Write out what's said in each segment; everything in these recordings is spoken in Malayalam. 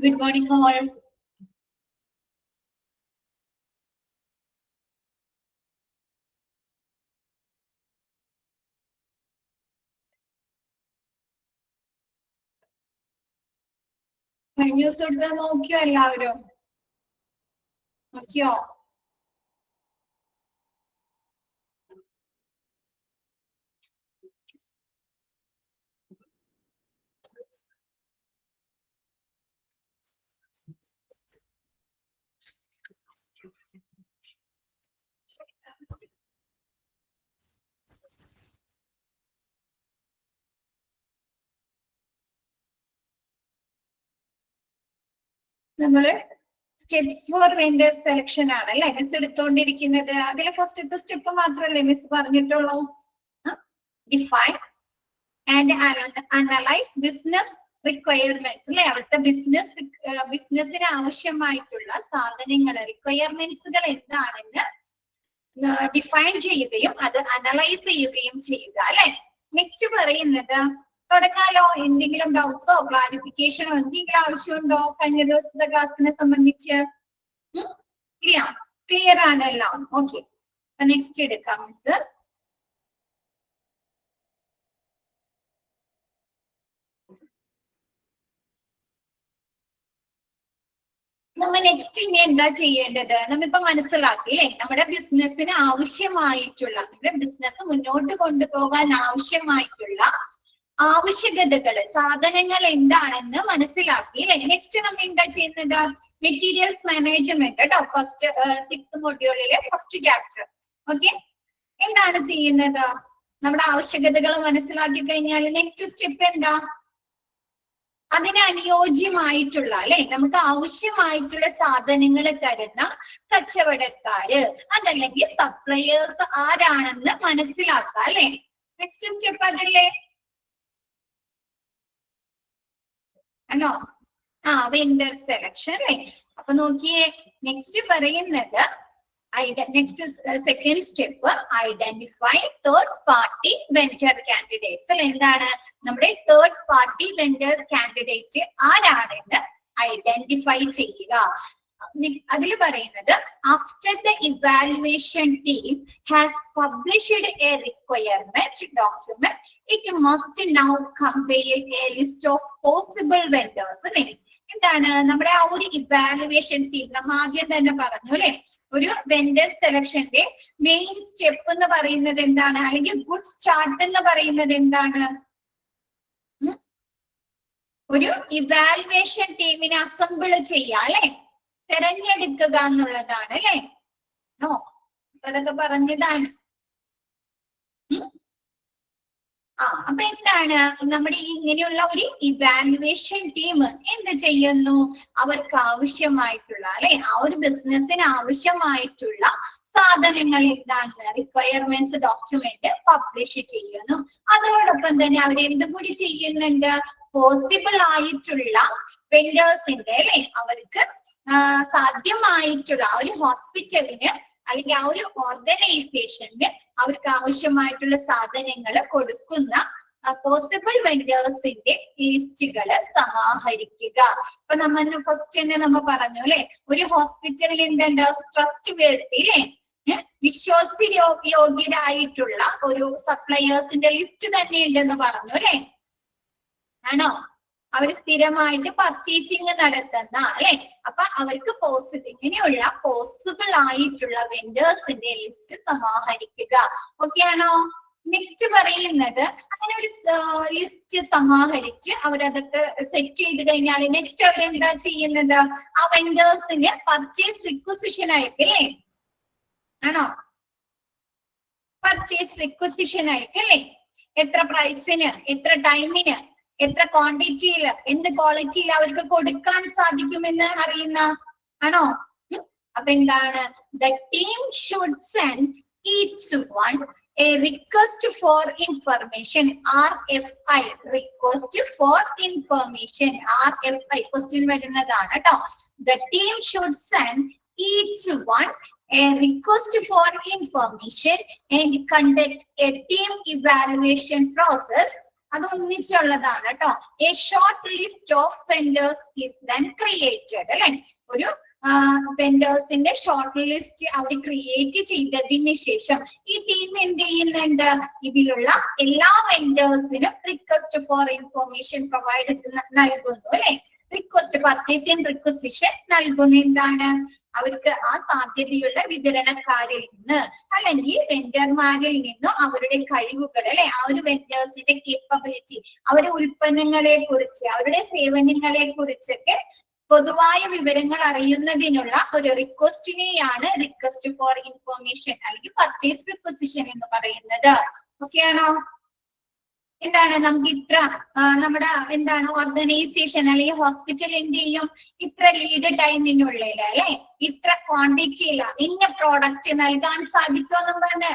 Good morning, all. News എടുത്ത് നോക്കിയോ എല്ലാവരും? നോക്കിയോ? നമ്മള് സ്റ്റെപ്സ് ഫോർ വെൻഡർ സെലക്ഷൻ ആണ് അല്ലെ മിസ് എടുത്തോണ്ടിരിക്കുന്നത്. അതിലെ ഫസ്റ്റത്തെ സ്റ്റെപ്പ് മാത്രമല്ലേ മിസ് പറഞ്ഞിട്ടുള്ളൂ? Define and analyse business requirements അല്ലെ. അവിടുത്തെ ബിസിനസ്സിന് ആവശ്യമായിട്ടുള്ള സാധനങ്ങൾ റിക്വയർമെന്റ്സുകൾ എന്താണെന്ന് ഡിഫൈൻ ചെയ്യുകയും അത് അനലൈസ് ചെയ്യുകയും ചെയ്യുക അല്ലെ. നെക്സ്റ്റ് പറയുന്നത് തുടങ്ങാലോ. എന്തെങ്കിലും ഡൗട്ട്സോ ക്ലാരിഫിക്കേഷനോ എന്തെങ്കിലും ആവശ്യമുണ്ടോ കഴിഞ്ഞ ദിവസത്തെ ക്ലാസ്സിനെ സംബന്ധിച്ച്? ക്ലിയർ ആണല്ലോ. ഓക്കെ, നെക്സ്റ്റ് എടുക്കാം മിസ്. നമ്മൾ നെക്സ്റ്റ് ഇനി എന്താ ചെയ്യേണ്ടത്? നമ്മിപ്പോ മനസ്സിലാക്കി അല്ലെ, നമ്മുടെ ബിസിനസ്സിന് ആവശ്യമായിട്ടുള്ള, നമ്മുടെ ബിസിനസ് മുന്നോട്ട് കൊണ്ടുപോകാൻ ആവശ്യമായിട്ടുള്ള ആവശ്യകതകള് സാധനങ്ങൾ എന്താണെന്ന് മനസ്സിലാക്കി അല്ലെ. നെക്സ്റ്റ് നമ്മൾ എന്താ ചെയ്യുന്നത്? മെറ്റീരിയൽസ് മാനേജ്മെന്റ് കേട്ടോ, ഫസ്റ്റ് 6th മൊഡ്യൂളിലെ ഫസ്റ്റ് ചാപ്റ്റർ. ഓക്കെ, എന്താണ് ചെയ്യുന്നത്? നമ്മുടെ ആവശ്യകതകൾ മനസ്സിലാക്കി കഴിഞ്ഞാൽ നെക്സ്റ്റ് സ്റ്റെപ്പ് എന്താ? അതിന് അനുയോജ്യമായിട്ടുള്ള അല്ലെ, നമുക്ക് ആവശ്യമായിട്ടുള്ള സാധനങ്ങൾ തരുന്ന കച്ചവടക്കാര് അതല്ലെങ്കിൽ സപ്ലയേഴ്സ് ആരാണെന്ന് മനസ്സിലാക്കുക അല്ലെ. നെക്സ്റ്റ് സ്റ്റെപ്പ് അതല്ലേ ആണോ? വെൻഡർ സെലക്ഷൻ അല്ലെ. അപ്പൊ നോക്കിയേ, നെക്സ്റ്റ് പറയുന്നത് next second step identify third party vendor candidates അല്ലെ. എന്താണ്? നമ്മുടെ തേർഡ് പാർട്ടി വെൻഡർ കാൻഡിഡേറ്റ് ആരാണെന്ന് ഐഡന്റിഫൈ ചെയ്യുക. അതിൽ പറയുന്നത് after the evaluation team has published A requirement document it must now compile A list of possible vendors അല്ലെ. എന്താണ്? നമ്മുടെ ആ ഒരു ഇവാലുവേഷൻ ടീം നമ്മൾ ആദ്യം തന്നെ പറഞ്ഞു അല്ലെ, ഒരു വെൻഡർ സെലക്ഷന്റെ മെയിൻ സ്റ്റെപ്പ് എന്ന് പറയുന്നത് എന്താണ്? അല്ലെങ്കിൽ ഗുഡ് സ്റ്റാർട്ട് എന്ന് പറയുന്നത് എന്താണ്? ഒരു ഇവാലുവേഷൻ ടീമിനെ അസംബിൾ ചെയ്യുക അല്ലെ, തെരഞ്ഞെടുക്കുക എന്നുള്ളതാണ് അല്ലെ. അതൊക്കെ പറഞ്ഞതാണ്. അപ്പൊ എന്താണ്? നമ്മുടെ ഈ ഇങ്ങനെയുള്ള ഒരു ഇവാലുവേഷൻ ടീം എന്ത് ചെയ്യുന്നു? അവർക്ക് ആവശ്യമായിട്ടുള്ള അല്ലെ, ആ ഒരു ബിസിനസ്സിന് ആവശ്യമായിട്ടുള്ള സാധനങ്ങൾ എന്താണ്? റിക്വയർമെന്റ്സ് ഡോക്യുമെന്റ് പബ്ലിഷ് ചെയ്യുന്നു. അതോടൊപ്പം തന്നെ അവർ എന്തും കൂടി ചെയ്യുന്നുണ്ട്? പോസിബിൾ ആയിട്ടുള്ള വെൻഡേഴ്സിന്റെ അല്ലെ, അവർക്ക് സാധ്യമായിട്ടുള്ള ആ ഒരു ഹോസ്പിറ്റലിന് അല്ലെങ്കിൽ ആ ഒരു ഓർഗനൈസേഷന് അവർക്ക് ആവശ്യമായിട്ടുള്ള സാധനങ്ങൾ കൊടുക്കുന്ന പോസിബിൾ വെൻഡേഴ്സിന്റെ ലിസ്റ്റുകൾ സമാഹരിക്കുക. അപ്പൊ നമ്മൾ ഫസ്റ്റ് തന്നെ നമ്മൾ പറഞ്ഞു അല്ലെ, ഒരു ഹോസ്പിറ്റലിൽ എന്തുണ്ട്? ട്രസ്റ്റ് വേർത്തി അല്ലെ, വിശ്വാസയോഗ്യരായിട്ടുള്ള ഒരു സപ്ലയേഴ്സിന്റെ ലിസ്റ്റ് തന്നെ ഉണ്ടെന്ന് പറഞ്ഞു അല്ലെ. ആണോ? അവർ സ്ഥിരമായിട്ട് പർച്ചേസിങ് നടത്തുന്ന അല്ലെ. അപ്പൊ അവർക്ക് ഇങ്ങനെയുള്ള പോസിബിൾ ആയിട്ടുള്ള വെൻഡേഴ്സിന്റെ ലിസ്റ്റ് സമാഹരിക്കുക. ഓക്കെ ആണോ? നെക്സ്റ്റ് പറയുന്നത് അങ്ങനെ ഒരു ലിസ്റ്റ് സമാഹരിച്ച് അവരതൊക്കെ സെറ്റ് ചെയ്ത് കഴിഞ്ഞാൽ നെക്സ്റ്റ് അവരെന്താ ചെയ്യുന്നത്? ആ വെൻഡേഴ്സിന് പർച്ചേസ് റിക്വസിഷൻ അയക്കല്ലേ. ആണോ? പർച്ചേസ് റിക്വസിഷൻ അയക്കല്ലേ. എത്ര പ്രൈസിന്, എത്ര ടൈമിന്, എത്ര ക്വാണ്ടിറ്റിയിൽ, എന്ത് ക്വാളിറ്റിയിൽ അവർക്ക് കൊടുക്കാൻ സാധിക്കുമെന്ന് അറിയുന്ന ആണോ? അപ്പൊ എന്താണ്? The team should send each one A request for information, RFI, request for information, RFI question വരുന്നതാണ് കേട്ടോ. The team should send each one a request for information and conduct a team evaluation process അത് ഒന്നിച്ചുള്ളതാണ് കേട്ടോ. A short list of vendors is then created അല്ലെ. ഒരു വെൻഡേഴ്സിന്റെ ഷോർട്ട് ലിസ്റ്റ് അവർ ക്രിയേറ്റ് ചെയ്തതിന് ശേഷം ഈ ടീം എന്ത് ചെയ്യുന്നുണ്ട്, ഇതിലുള്ള എല്ലാ വെൻഡേഴ്സിനും റിക്വസ്റ്റ് ഫോർ ഇൻഫോർമേഷൻ പ്രൊവൈഡ് നൽകുന്നു അല്ലെ. റിക്വസ്റ്റ് പർച്ചേസിംഗ് റിക്വസിഷൻ നൽകുന്നു. എന്താണ്, അവർക്ക് ആ സാധ്യതയുള്ള വിതരണക്കാരിൽ നിന്ന് അല്ലെങ്കിൽ വെൻഡർമാരിൽ നിന്നും അവരുടെ കഴിവുകൾ അല്ലെ, ആ ഒരു വെൻഡേഴ്സിന്റെ കേപ്പബിലിറ്റി, അവരുടെ ഉൽപ്പന്നങ്ങളെ കുറിച്ച് അവരുടെ സേവനങ്ങളെ കുറിച്ചൊക്കെ പൊതുവായ വിവരങ്ങൾ അറിയുന്നതിനുള്ള ഒരു റിക്വസ്റ്റിനെയാണ് റിക്വസ്റ്റ് ഫോർ ഇൻഫോർമേഷൻ അല്ലെങ്കിൽ പർച്ചേസ് റിക്വസിഷൻ എന്ന് പറയുന്നത്. ഓക്കെ ആണോ? എന്താണ്, നമുക്ക് ഇത്ര നമ്മുടെ എന്താണ് ഓർഗനൈസേഷൻ അല്ലെങ്കിൽ ഹോസ്പിറ്റൽ എന്ത് ചെയ്യും, ഇത്ര ലീഡ് ടൈമിനുള്ളിൽ അല്ലെ ഇത്ര ക്വാണ്ടിറ്റിയില ഇന്ന പ്രോഡക്റ്റ് നൽകാൻ സാധിക്കുമെന്നും പറഞ്ഞ്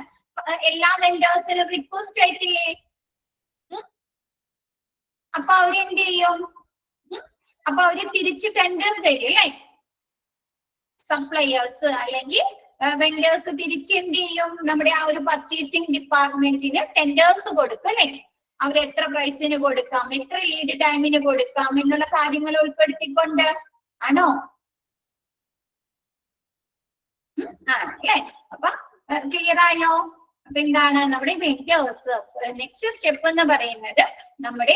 എല്ലാ വെൻഡേഴ്സിനും റിക്വസ്റ്റ് ആയിട്ടില്ലേ. അപ്പൊ അവരെന്ത് ചെയ്യും, അപ്പൊ അവര് തിരിച്ച് ടെൻഡർ തരും അല്ലെ. സപ്ലയേഴ്സ് അല്ലെങ്കിൽ വെൻഡേഴ്സ് തിരിച്ച് എന്ത് ചെയ്യും, നമ്മുടെ ആ ഒരു പർച്ചേസിംഗ് ഡിപ്പാർട്ട്മെന്റിന് ടെൻഡേഴ്സ് കൊടുക്കും അല്ലെ. അവർ എത്ര പ്രൈസിന് കൊടുക്കാം, എത്ര ലീഡ് ടൈമിന് കൊടുക്കാം എന്നുള്ള കാര്യങ്ങൾ ഉൾപ്പെടുത്തിക്കൊണ്ട് ആണോ? അല്ലേ? അപ്പൊ ക്ലിയർ ആയോ? അപ്പൊ എന്താണ് നമ്മുടെ വെൻഡേഴ്സ്, നെക്സ്റ്റ് സ്റ്റെപ്പ് എന്ന് പറയുന്നത് നമ്മുടെ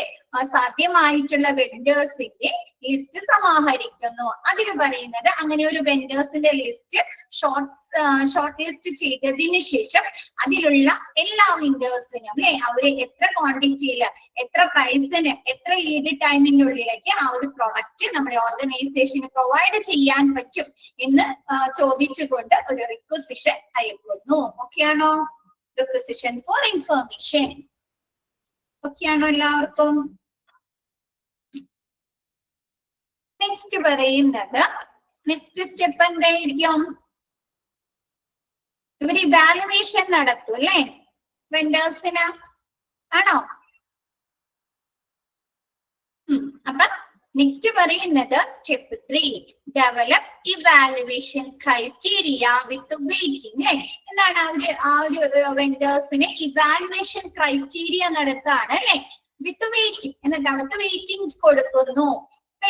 സാധ്യമായിട്ടുള്ള വെൻഡേഴ്സിന്റെ ലിസ്റ്റ് സമാഹരിക്കുന്നു. അതിൽ പറയുന്നത് അങ്ങനെ ഒരു വെൻഡേഴ്സിന്റെ ലിസ്റ്റ് ഷോർട്ട് ലിസ്റ്റ് ചെയ്തതിന് ശേഷം അതിലുള്ള എല്ലാ വെൻഡേഴ്സിനും അല്ലെ അവര് എത്ര ക്വാണ്ടിറ്റിയില് എത്ര പ്രൈസിന് എത്ര ലീഡ് ടൈമിനുള്ളിലേക്ക് ആ ഒരു പ്രൊഡക്റ്റ് നമ്മുടെ ഓർഗനൈസേഷന് പ്രൊവൈഡ് ചെയ്യാൻ പറ്റും എന്ന് ചോദിച്ചുകൊണ്ട് ഒരു റിക്വസിഷൻ അയക്കുന്നു. ഓക്കെ ആണോ? Requisition for information. ഓക്കെ ആണോ എല്ലാവർക്കും? നെക്സ്റ്റ് പറയുന്നത്, നെക്സ്റ്റ് സ്റ്റെപ്പ് എന്തായിരിക്കും, ഇവർ ഇവാലുവേഷൻ നടത്തും അല്ലെ വെൻഡേഴ്സിന്, ആണോ? അപ്പൊ നെക്സ്റ്റ് പറയുന്നത് സ്റ്റെപ്പ് 3, ഡെവലപ്പ് ഇവാലുവേഷൻ ക്രൈറ്റീരിയ വിത്ത് വെയിറ്റിംഗ്. എന്താണ്, അവര് ആ ഒരു വെൻഡേഴ്സിന് ഇവാലുവേഷൻ ക്രൈറ്റീരിയ നടത്താണ് അല്ലെ വിത്ത് വെയിറ്റിംഗ്. എന്നിട്ട് അവർക്ക് വെയിറ്റിംഗ് കൊടുക്കുന്നു.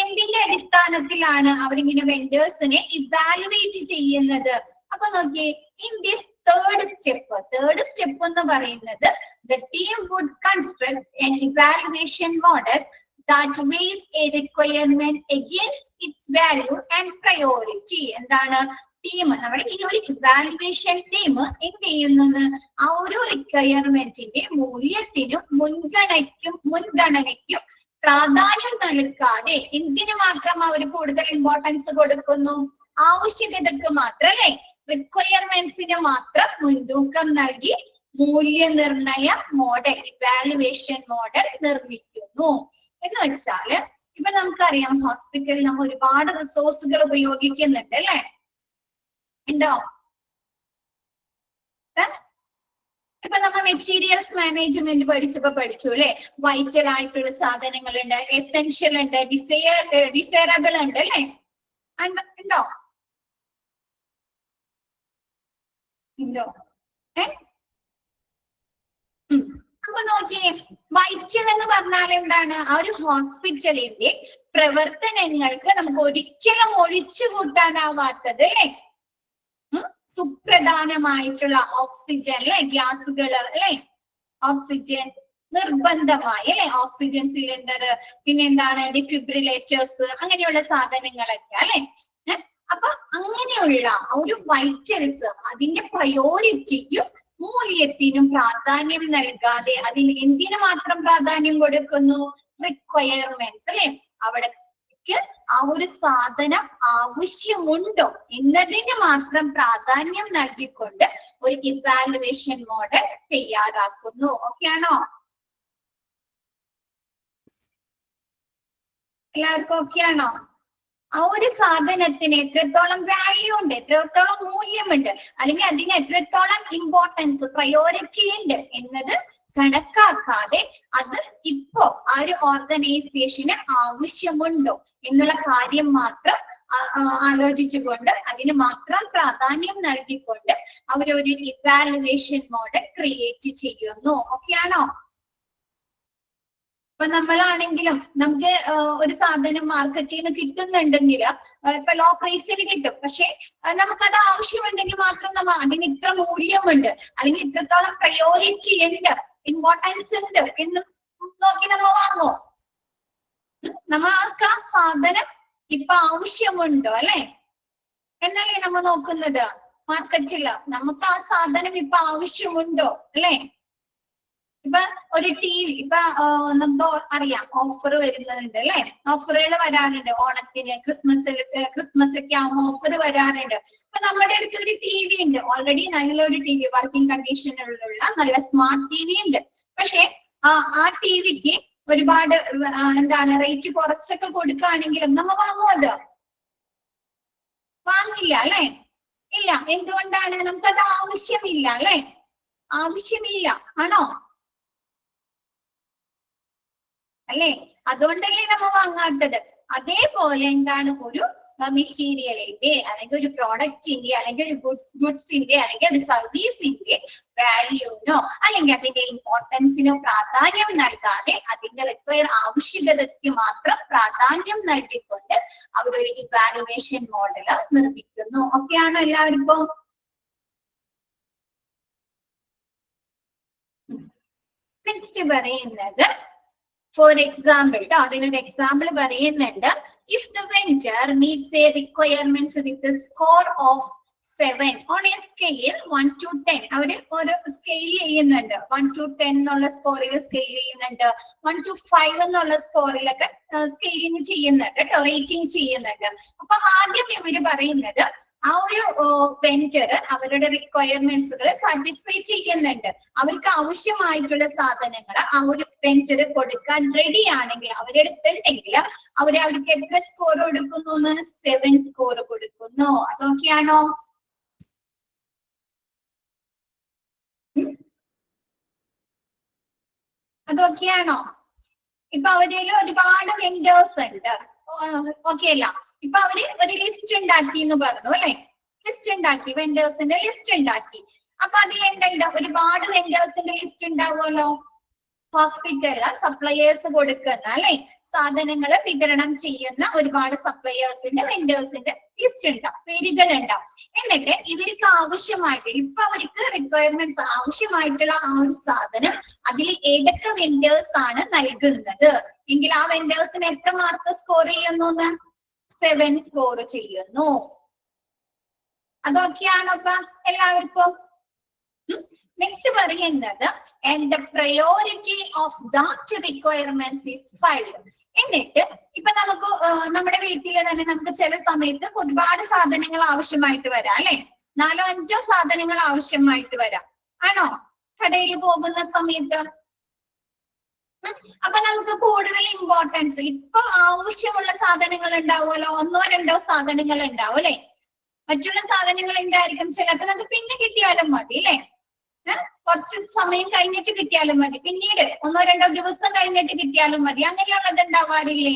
എന്തിന്റെ അടിസ്ഥാനത്തിലാണ് അവരിങ്ങനെ വെൻഡേഴ്സിനെ ഇവാലുവേറ്റ് ചെയ്യുന്നത്? അപ്പൊ നോക്കിയേ, ഇൻ ദിസ് തേർഡ് സ്റ്റെപ്പ് എന്ന് പറയുന്നത് the team would construct an evaluation model that weighs a requirement against its value and priority. എന്താണ്, ടീം നമ്മുടെ ഈ ഒരു ഇവാലുവേഷൻ ടീം എന്ത് ചെയ്യുന്നത്, ആ ഒരു റിക്വയർമെന്റിന്റെ മൂല്യത്തിനും മുൻഗണനയ്ക്കും പ്രാധാന്യം നൽകാതെ എന്തിനു മാത്രം അവർ കൂടുതൽ ഇമ്പോർട്ടൻസ് കൊടുക്കുന്നു, ആവശ്യകതക്ക് മാത്രം അല്ലെ, റിക്വയർമെന്റ്സിന് മാത്രം മുൻതൂക്കം നൽകി മൂല്യനിർണയ മോഡൽ, ഇവാലുവേഷൻ മോഡൽ നിർമ്മിക്കുന്നു. എന്ന് വെച്ചാല് ഇപ്പൊ നമുക്കറിയാം ഹോസ്പിറ്റലിൽ നമ്മൾ ഒരുപാട് റിസോഴ്സുകൾ ഉപയോഗിക്കുന്നുണ്ട് അല്ലെ, ഉണ്ടോ? ഇപ്പൊ നമ്മൾ മെറ്റീരിയൽസ് മാനേജ്മെന്റ് പഠിച്ചു അല്ലെ. വൈറ്റൽ ആയിട്ടുള്ള സാധനങ്ങളുണ്ട്, എസെൻഷ്യൽ ഉണ്ട്, ഡിസൈറബിൾ ഉണ്ട് അല്ലെ, ഉണ്ടോ? ഉണ്ടോ? അപ്പൊ നോക്കിയേ, വൈറ്റൽ എന്ന് പറഞ്ഞാൽ എന്താണ്, ആ ഒരു ഹോസ്പിറ്റലിന്റെ പ്രവർത്തനങ്ങൾക്ക് നമുക്ക് ഒരിക്കലും ഒഴിച്ചു കൂട്ടാനാവാത്തത് അല്ലെ, സുപ്രധാനമായിട്ടുള്ള ഓക്സിജൻ അല്ലെ, ഗ്യാസുകൾ അല്ലെ, ഓക്സിജൻ നിർബന്ധമായി അല്ലെ, ഓക്സിജൻ സിലിണ്ടർ, പിന്നെ എന്താണ് ഡിഫിബ്രിലേറ്റേഴ്സ്, അങ്ങനെയുള്ള സാധനങ്ങളൊക്കെ അല്ലെ. അപ്പൊ അങ്ങനെയുള്ള ഒരു വൈറ്റൽസ് അതിന്റെ പ്രയോറിറ്റിക്കും മൂല്യത്തിനും പ്രാധാന്യം നൽകാതെ അതിന് എന്തിനു മാത്രം പ്രാധാന്യം കൊടുക്കുന്നു, റിക്വയർമെന്റ്സ് അല്ലെ, അവിടേക്ക് ആ ഒരു സാധനം ആവശ്യമുണ്ടോ എന്നതിന് മാത്രം പ്രാധാന്യം നൽകിക്കൊണ്ട് ഒരു ഇവാലുവേഷൻ മോഡൽ തയ്യാറാക്കുന്നു. ഓക്കെ ആണോ? എല്ലാവർക്കും ഓക്കെ ആണോ? ആ ഒരു സാധനത്തിന് എത്രത്തോളം വാല്യൂ ഉണ്ട്, എത്രത്തോളം മൂല്യമുണ്ട്, അല്ലെങ്കിൽ അതിന് എത്രത്തോളം ഇമ്പോർട്ടൻസ് പ്രയോറിറ്റി ഉണ്ട് എന്നത് കണക്കാക്കാതെ അത് ഇപ്പോ ആ ഒരു ഓർഗനൈസേഷന് ആവശ്യമുണ്ടോ എന്നുള്ള കാര്യം മാത്രം ആലോചിച്ചുകൊണ്ട് അതിന് മാത്രം പ്രാധാന്യം നൽകിക്കൊണ്ട് അവരൊരു ഇവാലുവേഷൻ മോഡൽ ക്രിയേറ്റ് ചെയ്യുന്നു. ഓക്കെ ആണോ? ഇപ്പൊ നമ്മളാണെങ്കിലും നമുക്ക് ഒരു സാധനം മാർക്കറ്റിൽ നിന്ന് കിട്ടുന്നുണ്ടെങ്കിൽ ഇപ്പൊ ലോ പ്രൈസിന് കിട്ടും. പക്ഷെ നമുക്കത് ആവശ്യമുണ്ടെങ്കിൽ മാത്രം നമ്മൾ അതിന് ഇത്ര മൂല്യമുണ്ട് അല്ലെങ്കിൽ ഇത്രത്തോളം പ്രയോറിറ്റി ഉണ്ട്, ഇമ്പോർട്ടൻസ് ഉണ്ട് എന്ന് നോക്കി നമ്മൾ വാങ്ങോ? നമുക്ക് ആ സാധനം ഇപ്പൊ ആവശ്യമുണ്ടോ അല്ലെ എന്നല്ലേ നമ്മൾ നോക്കുന്നത് മാർക്കറ്റില്. നമുക്ക് ആ സാധനം ഇപ്പൊ ആവശ്യമുണ്ടോ അല്ലെ? ഇപ്പൊ ഒരു ടി വി ഇപ്പൊ നമുക്ക് അറിയാം ഓഫർ വരുന്നുണ്ട് അല്ലെ, ഓഫറുകൾ വരാറുണ്ട് ഓണത്തിന്, ക്രിസ്മസ് ഒക്കെ ആവുമ്പോൾ ഓഫർ വരാറുണ്ട്. അപ്പൊ നമ്മുടെ അടുത്ത് ഒരു ടി വി ഉണ്ട്, ഓൾറെഡി നല്ലൊരു ടി വി, വർക്കിംഗ് കണ്ടീഷനിലുള്ള നല്ല സ്മാർട്ട് ടി വി ഉണ്ട്. പക്ഷെ ആ ടി വിക്ക് ഒരുപാട് എന്താണ് റേറ്റ് കുറച്ചൊക്കെ കൊടുക്കുകയാണെങ്കിലും നമ്മ വാങ്ങുമോ? അത് വാങ്ങില്ല അല്ലെ? ഇല്ല. എന്തുകൊണ്ടാണ്? നമുക്കത് ആവശ്യമില്ല അല്ലെ? ആവശ്യമില്ല ആണോ അല്ലെ? അതുകൊണ്ടല്ലേ നമ്മ വാങ്ങാത്തത്. അതേപോലെ എന്താണ് ഒരു മെറ്റീരിയലിന്റെ അല്ലെങ്കിൽ ഒരു പ്രോഡക്റ്റിന്റെ അല്ലെങ്കിൽ ഒരു ഗുഡ്സിന്റെ അല്ലെങ്കിൽ ഒരു സർവീസിന്റെ വാല്യൂനോ അല്ലെങ്കിൽ അതിന്റെ ഇമ്പോർട്ടൻസിനോ പ്രാധാന്യം നൽകാതെ അതിന്റെ ആവശ്യകതയ്ക്ക് മാത്രം പ്രാധാന്യം നൽകിക്കൊണ്ട് അവരൊരു ഇവാലുവേഷൻ മോഡൽ നിർമ്മിക്കുന്നു. ഒക്കെയാണോ എല്ലാവർക്കും? നെക്സ്റ്റ് പറയുന്നത് ഫോർ എക്സാമ്പിൾ, അതിനൊരു എക്സാമ്പിൾ പറയുന്നുണ്ട്. If the venture meats A requirements with score of 7 on A scale 1 to 10, അവര് ഒരു സ്കെയിൽ ചെയ്യുന്നുണ്ട്. 1 to 10 എന്നുള്ള സ്കോറിൽ സ്കെയിൽ ചെയ്യുന്നുണ്ട്, 1 to 5 എന്നുള്ള സ്കോറിലൊക്കെ സ്കെയിലിംഗ് ചെയ്യുന്നുണ്ട് കേട്ടോ, റേറ്റിംഗ് ചെയ്യുന്നുണ്ട്. അപ്പൊ ആദ്യം ഇവര് പറയുന്നത് ആ ഒരു വെഞ്ചർ അവരുടെ റിക്വയർമെന്റ്സുകൾ സാറ്റിസ്ഫൈ ചെയ്യുന്നുണ്ട്. അവർക്ക് ആവശ്യമായിട്ടുള്ള സാധനങ്ങൾ ആ ഒരു വെഞ്ചർ കൊടുക്കാൻ റെഡി ആണെങ്കിൽ, അവരെടുത്തിട്ടുണ്ടെങ്കിൽ അവർക്ക് എത്ര സ്കോർ കൊടുക്കുന്നു? 7 സ്കോർ കൊടുക്കുന്നു. അതൊക്കെയാണോ? അതൊക്കെയാണോ? ഇപ്പൊ അവരിൽ ഒരുപാട് വെൻഡേഴ്സ് ഉണ്ട്, ഓക്കെ അല്ല? ഇപ്പൊ അവര് ഒരു ലിസ്റ്റ് ഉണ്ടാക്കി എന്ന് പറഞ്ഞു അല്ലെ, ലിസ്റ്റ് ഉണ്ടാക്കി, വെൻഡേഴ്സിന്റെ ലിസ്റ്റ് ഉണ്ടാക്കി. അപ്പൊ അതിൽ എന്തുണ്ട്? ഒരുപാട് വെൻഡേഴ്സിന്റെ ലിസ്റ്റ് ഉണ്ടാവുമല്ലോ. ഹോസ്പിറ്റല് സപ്ലയേഴ്സ് കൊടുക്കുന്ന അല്ലെ, സാധനങ്ങൾ വിതരണം ചെയ്യുന്ന ഒരുപാട് സപ്ലയേഴ്സിന്റെ വെൻഡേഴ്സിന്റെ ലിസ്റ്റ് ഉണ്ടാവും, പേരുകൾ ഉണ്ടാവും. എന്നിട്ട് ഇവർക്ക് ആവശ്യമായിട്ട് ഇപ്പൊ അവർക്ക് റിക്വയർമെന്റ്സ് ആവശ്യമായിട്ടുള്ള ആ ഒരു സാധനം അതിൽ ഏതൊക്കെ വെൻഡേഴ്സ് ആണ് നൽകുന്നത് എങ്കിൽ ആ വെൻഡേഴ്സിന് എത്ര മാർക്ക് സ്കോർ ചെയ്യുന്നു? 7 സ്കോർ ചെയ്യുന്നു. അതൊക്കെയാണോ ഇപ്പൊ എല്ലാവർക്കും? നെക്സ്റ്റ് പറയുന്നത് and the priority of that requirements is 5. എന്നിട്ട് ഇപ്പൊ നമുക്ക് നമ്മുടെ വീട്ടില് തന്നെ നമുക്ക് ചില സമയത്ത് ഒരുപാട് സാധനങ്ങൾ ആവശ്യമായിട്ട് വരാം അല്ലെ, 4-5 സാധനങ്ങൾ ആവശ്യമായിട്ട് വരാം ആണോ കടയിൽ പോകുന്ന സമയത്ത്? അപ്പൊ നമുക്ക് കൂടുതൽ ഇമ്പോർട്ടൻസ് ഇപ്പൊ ആവശ്യമുള്ള സാധനങ്ങൾ ഉണ്ടാവുമല്ലോ, 1-2 സാധനങ്ങൾ ഉണ്ടാവും അല്ലെ. മറ്റുള്ള സാധനങ്ങൾ എന്തായിരിക്കും? ചിലത് നമുക്ക് പിന്നെ കിട്ടിയാലും മതി അല്ലെ, കുറച്ച് സമയം കഴിഞ്ഞിട്ട് കിട്ടിയാലും മതി, പിന്നീട് 1-2 ദിവസം കഴിഞ്ഞിട്ട് കിട്ടിയാലും മതി, അങ്ങനെയുള്ളത് ഉണ്ടാവാറില്ലേ?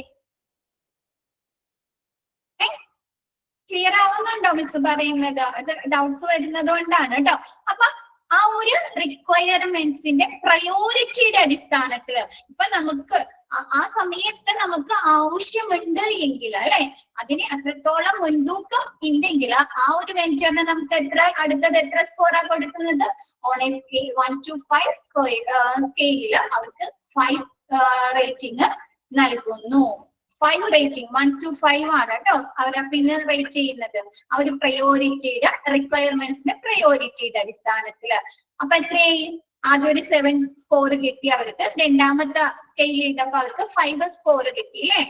ക്ലിയർ ആവുന്നുണ്ടോ മിസ് പറയുന്നത്? അത് ഡൗട്ട്സ് വരുന്നത് കൊണ്ടാണ് കേട്ടോ. അപ്പൊ ആ ഒരു റിക്വയർമെന്റ്സിന്റെ പ്രയോറിറ്റിയുടെ അടിസ്ഥാനത്തിൽ ഇപ്പൊ നമുക്ക് ആ സമയത്ത് നമുക്ക് ആവശ്യമുണ്ട് എങ്കിൽ അല്ലെ, അതിന് അത്രത്തോളം മുൻതൂക്കം ഉണ്ടെങ്കിൽ ആ ഒരു വെഞ്ചറിന് നമുക്ക് അടുത്തത് എത്ര സ്കോറാ കൊടുക്കുന്നത്? ഓൺ എ സ്കെയിൽ 1 to 5 സ്കെയിലിൽ അവർക്ക് 5 റേറ്റിംഗ് നൽകുന്നു. 5 റേറ്റിംഗ് 1 to 5 ആണ് കേട്ടോ അവരെ പിന്നെ റേറ്റ് ചെയ്യുന്നത് ആ ഒരു പ്രയോറിറ്റിയുടെ റിക്വയർമെന്റ്സിന്റെ പ്രയോറിറ്റിയുടെ അടിസ്ഥാനത്തില്. അപ്പൊ എത്രയായി? ആദ്യം ഒരു 7 സ്കോർ കിട്ടി അവർക്ക്, രണ്ടാമത്തെ സ്കെയിൽ ചെയ്തപ്പോ അവർക്ക് 5 സ്കോർ കിട്ടി അല്ലേ?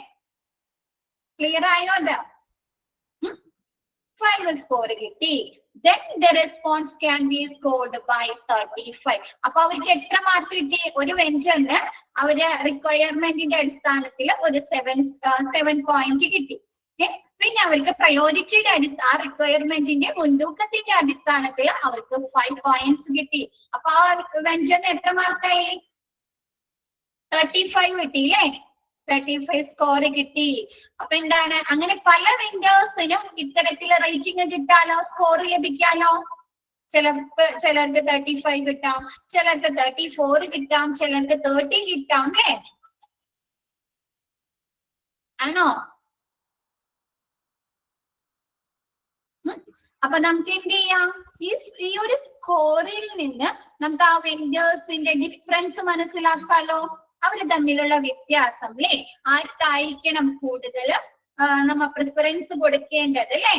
ക്ലിയർ ആയോ? അത് 5 സ്കോർ കിട്ടി. Then the response can be scored by 35. അപ്പൊ അവർക്ക് എത്ര മാർക്ക് കിട്ടി? ഒരു വെഞ്ചറിന് അവര് റിക്വയർമെന്റിന്റെ അടിസ്ഥാനത്തിൽ ഒരു 7 പോയിന്റ് കിട്ടി. പിന്നെ അവർക്ക് പ്രയോറിറ്റിയുടെ ആ റിക്വയർമെന്റിന്റെ മുൻതൂക്കത്തിന്റെ അടിസ്ഥാനത്തിൽ അവർക്ക് 5 പോയിന്റ്സ് കിട്ടി. അപ്പൊ ആ വെഞ്ചറിന് എത്ര മാർക്കായി? 35 കിട്ടി അല്ലേ? 35 സ്കോർ കിട്ടി. അപ്പൊ എന്താണ്? അങ്ങനെ പല വെൻഡേഴ്സിനും ഇത്തരത്തില് റേറ്റിംഗ് കിട്ടാലോ, സ്കോർ ലഭിക്കാലോ. ചിലർക്ക് 35 കിട്ടാം, ചിലർക്ക് 34 കിട്ടാം, ചിലർക്ക് 30 കിട്ടാം അല്ലേ? ആണോ? അപ്പൊ നമുക്ക് എന്ത് ചെയ്യാം? ഈ ഒരു സ്കോറിൽ നിന്ന് നമുക്ക് ആ വെൻഡേഴ്സിന്റെ ഡിഫറൻസ് മനസ്സിലാക്കാലോ. അവര് തമ്മിലുള്ള വ്യത്യാസം അല്ലേ, ആർക്കായിരിക്കണം കൂടുതൽ നമ്മ പ്രിഫറൻസ് കൊടുക്കേണ്ടത് അല്ലേ?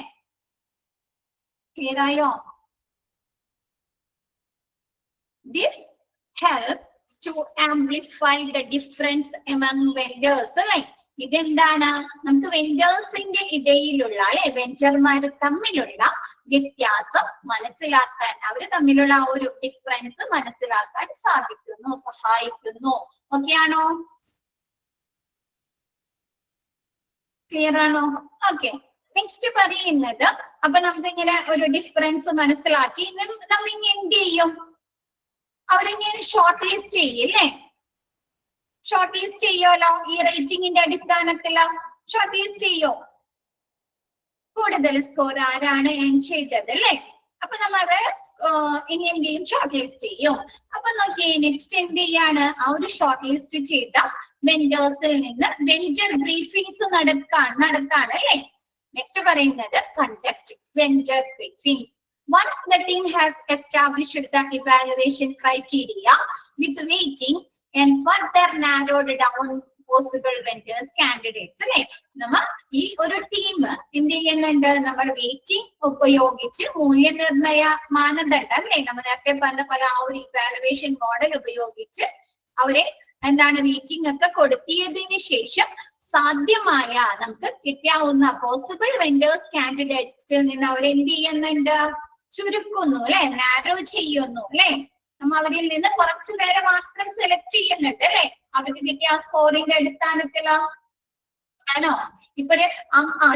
ക്ലിയർ ആയോ? This helps to amplify the difference among vendors അല്ലേ? ഇതെന്താണ്? നമുക്ക് വെൻഡേഴ്സിന്റെ ഇടയിലുള്ള അല്ലെ, വെൻഡർമാർ തമ്മിലുള്ള വ്യത്യാസം മനസ്സിലാക്കാൻ, അവര് തമ്മിലുള്ള ആ ഒരു ഡിഫറൻസ് മനസ്സിലാക്കാൻ സാധിക്കുന്നു, സഹായിക്കുന്നു. ഓക്കെ ആണോ? ക്ലിയർ ആണോ? ഓക്കെ. നെക്സ്റ്റ് പറയുന്നത്, അപ്പൊ നമുക്ക് ഇങ്ങനെ ഒരു ഡിഫറൻസ് മനസ്സിലാക്കി നമ്മൾ ഇനി എന്ത് ചെയ്യും? അവരിങ്ങനെ ഷോർട്ട് ലിസ്റ്റ് ചെയ്യില്ലേ? ഷോർട്ട് ലിസ്റ്റ് ചെയ്യോലോ, ഈ റേറ്റിംഗിന്റെ അടിസ്ഥാനത്തിൽ ഷോർട്ട് ലിസ്റ്റ് ചെയ്യോ? കൂടുതൽ സ്കോർ ആരാണ് ഏൺ ചെയ്തത് അല്ലേ? അപ്പൊ നമ്മൾ ഇനി എന്ത് ചെയ്യും? ഷോർട്ട് ലിസ്റ്റ് ചെയ്യും. അപ്പൊ നോക്കിയേ, നെക്സ്റ്റ് എന്ത് ചെയ്യാണ്? ആ ഒരു ഷോർട്ട് ലിസ്റ്റ് ചെയ്ത വെൻഡേഴ്സിൽ നിന്ന് വെൻഡർ ബ്രീഫിംഗ്സ് നടക്കാണ് അല്ലേ? നെക്സ്റ്റ് പറയുന്നത് conduct vendor briefings. Once the team has established the evaluation criteria with weighting and further narrowed down possible vendors candidates അല്ലെ, നമ്മ ഈ ഒരു ടീം എന്ത് ചെയ്യുന്നുണ്ട്? നമ്മൾ വെയിറ്റിംഗ് ഉപയോഗിച്ച് മൂല്യനിർണയ മാനദണ്ഡം അല്ലെ, നമ്മൾ നേരത്തെ പറഞ്ഞ പോലെ ആ ഒരു ഇവാലുവേഷൻ മോഡൽ ഉപയോഗിച്ച് അവരെ എന്താണ് വെയിറ്റിംഗ് ഒക്കെ കൊടുത്തിയതിനു ശേഷം സാധ്യമായ നമുക്ക് കിട്ടാവുന്ന പോസിബിൾ വെൻഡേഴ്സ് കാൻഡിഡേറ്റ്സിൽ നിന്ന് അവരെന്ത് ചെയ്യുന്നുണ്ട്? ചുരുക്കുന്നു അല്ലെ, നാരോ ചെയ്യുന്നു അല്ലെ. നമ്മ അവരിൽ നിന്ന് കുറച്ചു പേരെ മാത്രം സെലക്ട് ചെയ്യുന്നുണ്ട് അല്ലെ, അവർക്ക് കിട്ടിയ ആ സ്കോറിന്റെ അടിസ്ഥാനത്തിലോ ആണോ? ഇപ്പൊ ഒരു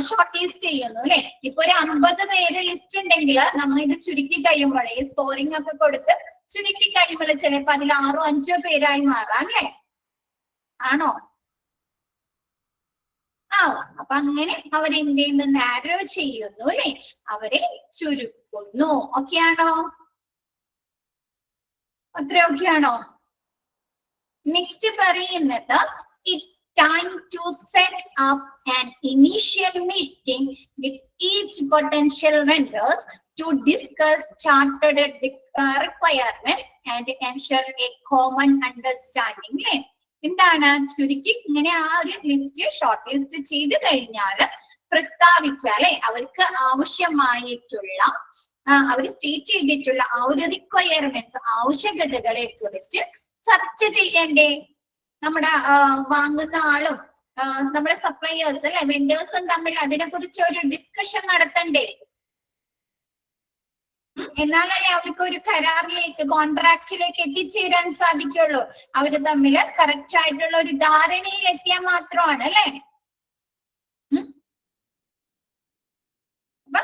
ഷോർട്ട് ലിസ്റ്റ് ചെയ്യുന്നു അല്ലെ. ഇപ്പൊ ഒരു 50 പേര് ലിസ്റ്റ് ഉണ്ടെങ്കിൽ നമ്മൾ ഇത് ചുരുക്കി കഴിയുമ്പോഴേ, ഈ സ്കോറിംഗ് ഒക്കെ കൊടുത്ത് ചുരുക്കി കഴിയുമ്പോൾ ചിലപ്പോ അതിൽ 6 or 5 പേരായി മാറാം അല്ലെ, ആണോ? അപ്പൊ അങ്ങനെ അവരെന്ത് ചെയ്യുന്നു? നാരോ ചെയ്യുന്നു അല്ലെ, അവരെ ചുരുക്കുന്നു. ഓക്കെ ആണോ? അത്ര ഓക്കെ ആണോ? നെക്സ്റ്റ് പറയുന്നത്, it's time to set up an initial meeting with each potential vendors to discuss chartered requirements and ensure a common understanding. എന്താണ് ചുരുക്കി ഇങ്ങനെ ആ ഒരു ലിസ്റ്റ് ഷോർട്ട് ലിസ്റ്റ് ചെയ്ത് കഴിഞ്ഞാൽ പ്രസ്താവിച്ചാലേ അവർക്ക് ആവശ്യമായിട്ടുള്ള അവർ സ്റ്റേറ്റ് ചെയ്തിട്ടുള്ള ആ ഒരു റിക്വയർമെന്റ്സ്, ആവശ്യകതകളെ കുറിച്ച് ചർച്ച ചെയ്യണ്ടേ? നമ്മുടെ വാങ്ങുന്ന ആളും നമ്മുടെ സപ്ലയേഴ്സ് അല്ലെ, വെൻഡേഴ്സും തമ്മിൽ അതിനെ കുറിച്ച് ഒരു ഡിസ്കഷൻ നടത്തണ്ടേ? എന്നാലല്ലേ അവർക്ക് ഒരു കരാറിലേക്ക്, കോൺട്രാക്റ്റിലേക്ക് എത്തിച്ചേരാൻ സാധിക്കുള്ളൂ. അവര് തമ്മിൽ കറക്റ്റ് ആയിട്ടുള്ള ഒരു ധാരണയിൽ എത്തിയാൽ മാത്രമാണ് അല്ലെ. അപ്പൊ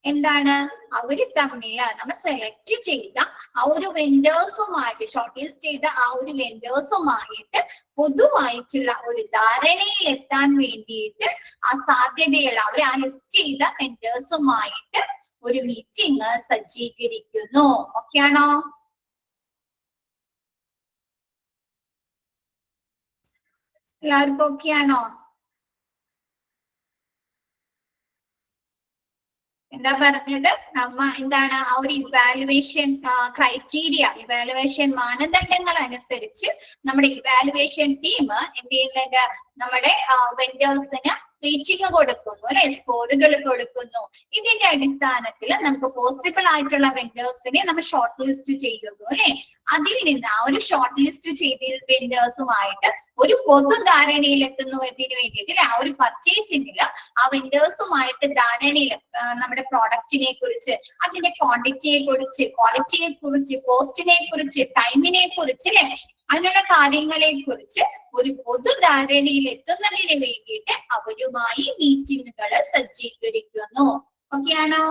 എന്താണ് അവര് തമ്മിൽ നമ്മൾ സെലക്ട് ചെയ്ത ആ ഒരു വെൻഡേഴ്സുമായിട്ട്, ഷോർട്ട് ലിസ്റ്റ് ചെയ്ത ആ ഒരു വെൻഡേഴ്സുമായിട്ട് പൊതുവായിട്ടുള്ള ഒരു ധാരണയിൽ എത്താൻ വേണ്ടിയിട്ട് ആ സാധ്യതയുള്ള അവരെ ആ ലിസ്റ്റ് ചെയ്ത വെൻഡേഴ്സുമായിട്ട് ഒരു മീറ്റിംഗ് സജ്ജീകരിക്കുന്നു. ഓക്കെ ആണോ? എല്ലാവർക്കും ഓക്കെ ആണോ? എന്താ പറഞ്ഞത്? നമ്മ എന്താണ് ആ ഒരു ഇവാലുവേഷൻ ക്രൈറ്റീരിയ, ഇവാലുവേഷൻ മാനദണ്ഡങ്ങൾ അനുസരിച്ച് നമ്മുടെ ഇവാലുവേഷൻ ടീം എന്ത് ചെയ്യുന്നുണ്ട്? നമ്മുടെ വെൻഡേഴ്സിന് റേറ്റിംഗ് കൊടുക്കുന്നു അല്ലെ, സ്കോറുകൾ കൊടുക്കുന്നു. ഇതിന്റെ അടിസ്ഥാനത്തിൽ നമുക്ക് പോസിബിൾ ആയിട്ടുള്ള വെൻഡേഴ്സിനെ നമ്മൾ ഷോർട്ട് ലിസ്റ്റ് ചെയ്യുന്നു അല്ലെ. അതിൽ നിന്ന് ആ ഒരു ഷോർട്ട് ലിസ്റ്റ് ചെയ്ത വെൻഡേഴ്സുമായിട്ട് ഒരു പൊതുധാരണയിൽ എത്തുന്നതിന് വേണ്ടിയിട്ട് ആ ഒരു പർച്ചേസിംഗില് ആ വെൻഡേഴ്സുമായിട്ട് ധാരണയിൽ നമ്മുടെ പ്രോഡക്റ്റിനെ കുറിച്ച്, അതിന്റെ ക്വാണ്ടിറ്റിയെ കുറിച്ച്, ക്വാളിറ്റിയെ കുറിച്ച്, കോസ്റ്റിനെ കുറിച്ച്, ടൈമിനെ കുറിച്ച് അല്ലെ, അങ്ങനെയുള്ള കാര്യങ്ങളെ കുറിച്ച് ഒരു പൊതുധാരണയിൽ എത്തുന്നതിന് വേണ്ടിയിട്ട് അവരുമായി മീറ്റിങ്ങുകൾ സജ്ജീകരിക്കുന്നു. ഓക്കെ ആണോ?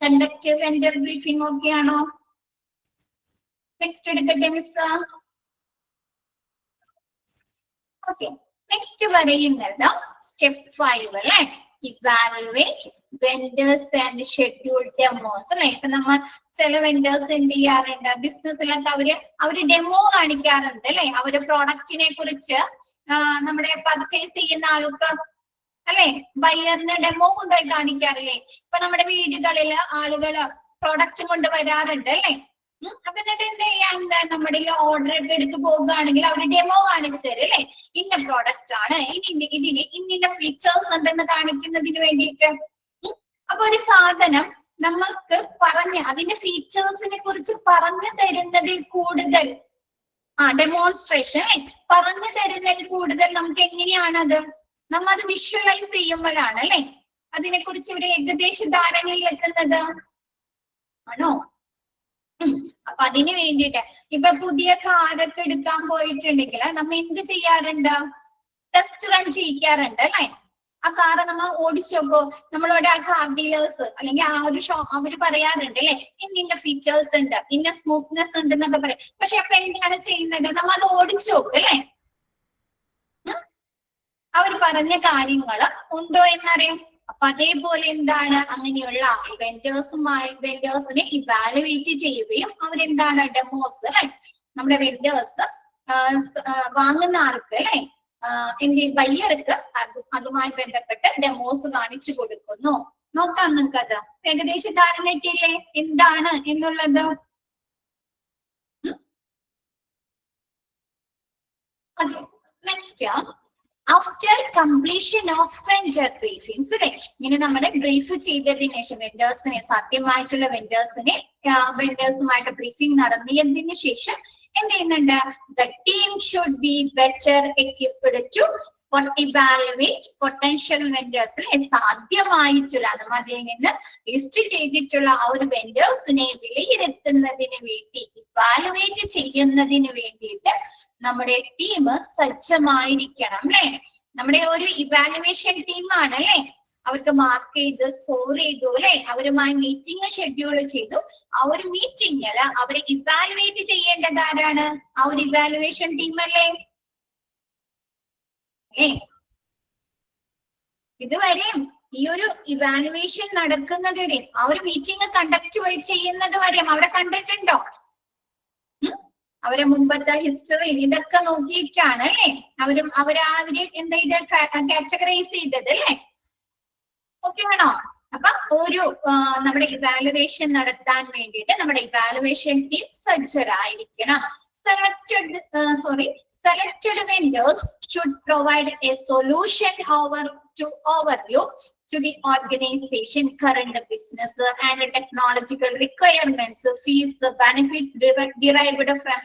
കണ്ടക്ട് വെൻഡർ ബ്രീഫിംഗ് ഓക്കെ ആണോ? നെക്സ്റ്റ് എടുക്കട്ടെ മിസ്. ഓക്കെ, നെക്സ്റ്റ് പറയുന്നത് സ്റ്റെപ്പ് 5 അല്ലെ, evaluate vendors and schedule demos അല്ലെ. ഇപ്പൊ നമ്മൾ ചില വെൻഡേഴ്സ് എന്ത് ചെയ്യാറുണ്ട്? ബിസിനസ്സിലൊക്കെ അവര് ഡെമോ കാണിക്കാറുണ്ട് അല്ലെ, അവര് പ്രോഡക്റ്റിനെ കുറിച്ച് നമ്മുടെ പർച്ചേസ് ചെയ്യുന്ന ആൾക്ക് അല്ലെ ബയ്യറിന് ഡെമോ കൊണ്ടുപോയി കാണിക്കാറില്ലേ? ഇപ്പൊ നമ്മുടെ വീടുകളില് ആളുകള് പ്രൊഡക്റ്റ് കൊണ്ട് വരാറുണ്ട് അല്ലെ? അപ്പൊ എന്നിട്ട് എന്ത് ചെയ്യാൻ, നമ്മുടെ ഓർഡർ ഒക്കെ എടുത്ത് പോകുകയാണെങ്കിൽ അവർ ഡെമോ കാണിച്ചു തരും അല്ലെ? ഇന്ന പ്രോഡക്റ്റ് ആണ്, ഇതിന് ഇന്ന ഫീച്ചേഴ്സ് ഉണ്ടെന്ന് കാണിക്കുന്നതിന് വേണ്ടിയിട്ട്. അപ്പൊ ഒരു സാധനം നമുക്ക് അതിന്റെ ഫീച്ചേഴ്സിനെ കുറിച്ച് പറഞ്ഞു തരുന്നതിൽ കൂടുതൽ ഡെമോൺസ്ട്രേഷൻ പറഞ്ഞു തരുന്നതിൽ കൂടുതൽ നമുക്ക് എങ്ങനെയാണത് നമ്മ അത് വിഷ്വലൈസ് ചെയ്യുമ്പോഴാണ് അല്ലെ അതിനെ കുറിച്ച് ഒരു ഏകദേശ ധാരണയിൽ എത്തുന്നത് ആണോ? അപ്പൊ അതിന് വേണ്ടിയിട്ട് ഇപ്പൊ പുതിയ കാറൊക്കെ എടുക്കാൻ പോയിട്ടുണ്ടെങ്കിൽ നമ്മ എന്ത് ചെയ്യാറുണ്ട്? ടെസ്റ്റ് റൺ ചെയ്യിക്കാറുണ്ട് അല്ലെ? ആ കാറ് നമ്മ ഓടിച്ചു നോക്കോ? നമ്മളോട് ആ കാർ ഡീലേഴ്സ് അല്ലെങ്കിൽ ആ ഒരു അവര് പറയാറുണ്ട് അല്ലെ ഇന്ന ഫീച്ചേഴ്സ് ഉണ്ട്, ഇന്ന സ്മൂത്ത്നെസ് ഉണ്ട് എന്നൊക്കെ പറയും. പക്ഷെ അപ്പൊ എന്താണ് ചെയ്യുന്നത്? നമ്മ അത് ഓടിച്ചു നോക്കും അല്ലെ? അവർ പറഞ്ഞ കാര്യങ്ങള് ഉണ്ടോ എന്നറിയാം. അപ്പൊ അതേപോലെ എന്താണ് അങ്ങനെയുള്ള വെൻഡേഴ്സിനെ ഇവാലുവേറ്റ് ചെയ്യുകയും അവരെന്താണ് ഡെമോസ് അല്ലെ നമ്മുടെ വെൻഡേഴ്സ് വാങ്ങുന്ന ആൾക്ക് അല്ലെ ബയ്യർക്ക് അതുമായി ബന്ധപ്പെട്ട് ഡെമോസ് കാണിച്ചു കൊടുക്കുന്നു. നോക്കാം നിങ്ങൾക്കത് ഏകദേശ ധാരണ കിട്ടിയില്ലേ എന്താണ് എന്നുള്ളത്? Next after completion of vendor briefings അല്ലെ ഇങ്ങനെ നമ്മുടെ ബ്രീഫ് ചെയ്തതിനു ശേഷം വെൻഡേഴ്സിനെ സാധ്യമായിട്ടുള്ള വെൻഡേഴ്സുമായിട്ട് ബ്രീഫിംഗ് നടത്തിയതിനു ശേഷം എന്ത് ചെയ്യുന്നുണ്ട്? The team should be better equipped to evaluate potential vendors സാധ്യമായിട്ടുള്ള നമ്മൾ അതിൽ നിന്ന് ലിസ്റ്റ് ചെയ്തിട്ടുള്ള ആ ഒരു വെൻഡേഴ്സിനെ വിലയിരുത്തുന്നതിന് വേണ്ടി ഇവാലുവേറ്റ് ചെയ്യുന്നതിന് വേണ്ടിയിട്ട് നമ്മുടെ ടീം സജ്ജമായിരിക്കണം അല്ലെ? നമ്മുടെ ഒരു ഇവാലുവേഷൻ ടീമാണ് അല്ലെ? അവർക്ക് മാർക്ക് ചെയ്ത് സ്കോർ ചെയ്തു അല്ലെ? അവരുമായി മീറ്റിംഗ് ഷെഡ്യൂൾ ചെയ്തു. ആ ഒരു മീറ്റിംഗില് അവരെ ഇവാലുവേറ്റ് ചെയ്യേണ്ടത് ആരാണ്? ആ ഒരു ഇവാലുവേഷൻ ടീം അല്ലേ? ഇതുവരെയും ഈ ഒരു ഇവാലുവേഷൻ നടക്കുന്നത് വരെയും ആ ഒരു മീറ്റിംഗ് കണ്ടക്ട് ചെയ്യുന്നത് വരെയും അവരെ കണ്ടിട്ടുണ്ടോ? അവരെ മുമ്പത്തെ ഹിസ്റ്ററി ഇതൊക്കെ നോക്കിയിട്ടാണ് അല്ലെ അവര് എന്താ ഇത് കാറ്റഗറൈസ് ചെയ്തത് അല്ലെ? ഓക്കെ ആണോ? അപ്പൊ ഒരു നമ്മുടെ ഇവാലുവേഷൻ നടത്താൻ വേണ്ടിയിട്ട് നമ്മുടെ ഇവാലുവേഷൻ ടീം സജ്ജരായിരിക്കണം. Selected vendors should provide a solution overview to the organization current business and technological requirements, fees, benefits derived from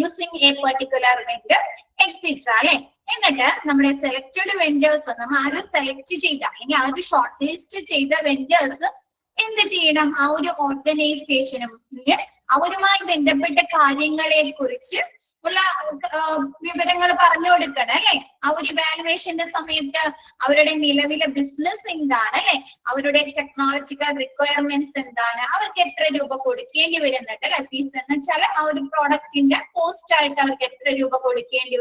using a particular vendor, etc. അല്ലെ? എന്നിട്ട് നമ്മുടെ സെലക്ടഡ് വെൻഡേഴ്സ് നമ്മൾ ആരും സെലക്ട് ചെയ്ത അല്ലെങ്കിൽ ആ ഒരു ഷോർട്ട് ലിസ്റ്റ് ചെയ്ത വെൻഡേഴ്സ് എന്ത് ചെയ്യണം? ആ ഒരു ഓർഗനൈസേഷനും അവരുമായി ബന്ധപ്പെട്ട കാര്യങ്ങളെ കുറിച്ച് ഉള്ള വിവരങ്ങൾ പറഞ്ഞു കൊടുക്കണം അല്ലെ? ആ ഒരു ഇവാലുവേഷന്റെ സമയത്ത് അവരുടെ നിലവിലെ ബിസിനസ് എന്താണ് അല്ലെ? അവരുടെ ടെക്നോളജിക്കൽ റിക്വയർമെന്റ്സ് എന്താണ്? അവർക്ക് എത്ര രൂപ കൊടുക്കേണ്ടി വരുന്നുണ്ട് അല്ലെ? ഫീസ് എന്ന് വെച്ചാൽ ആ ഒരു പ്രോഡക്റ്റിന്റെ കോസ്റ്റ് ആയിട്ട് അവർക്ക് എത്ര രൂപ കൊടുക്കേണ്ടി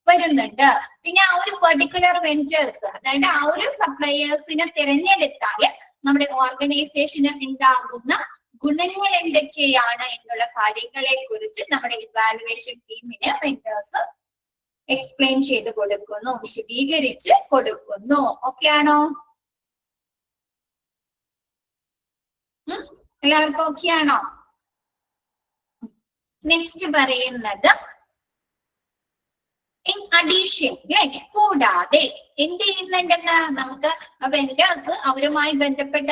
വരുന്നുണ്ട്. പിന്നെ ആ ഒരു പെർട്ടിക്കുലർ വെഞ്ചേഴ്സ് അതായത് ആ ഒരു സപ്ലയേഴ്സിനെ തിരഞ്ഞെടുത്താൽ നമ്മുടെ ഓർഗനൈസേഷന് ഉണ്ടാകുന്ന ഗുണങ്ങൾ എന്തൊക്കെയാണ് എന്നുള്ള കാര്യങ്ങളെ കുറിച്ച് നമ്മുടെ ഇവാലുവേഷൻ ടീമിന് വെൻഡേഴ്സ് എക്സ്പ്ലെയിൻ ചെയ്ത് കൊടുക്കുന്നു, വിശദീകരിച്ച് കൊടുക്കുന്നു. ഓക്കെ ആണോ? എല്ലാവർക്കും ഓക്കെ ആണോ? നെക്സ്റ്റ് പറയുന്നത് ഇൻ അഡീഷൻ കൂടാതെ എന്ത് ചെയ്യുന്നുണ്ടെന്ന് നമുക്ക് വെൻഡേഴ്സ് അവരുമായി ബന്ധപ്പെട്ട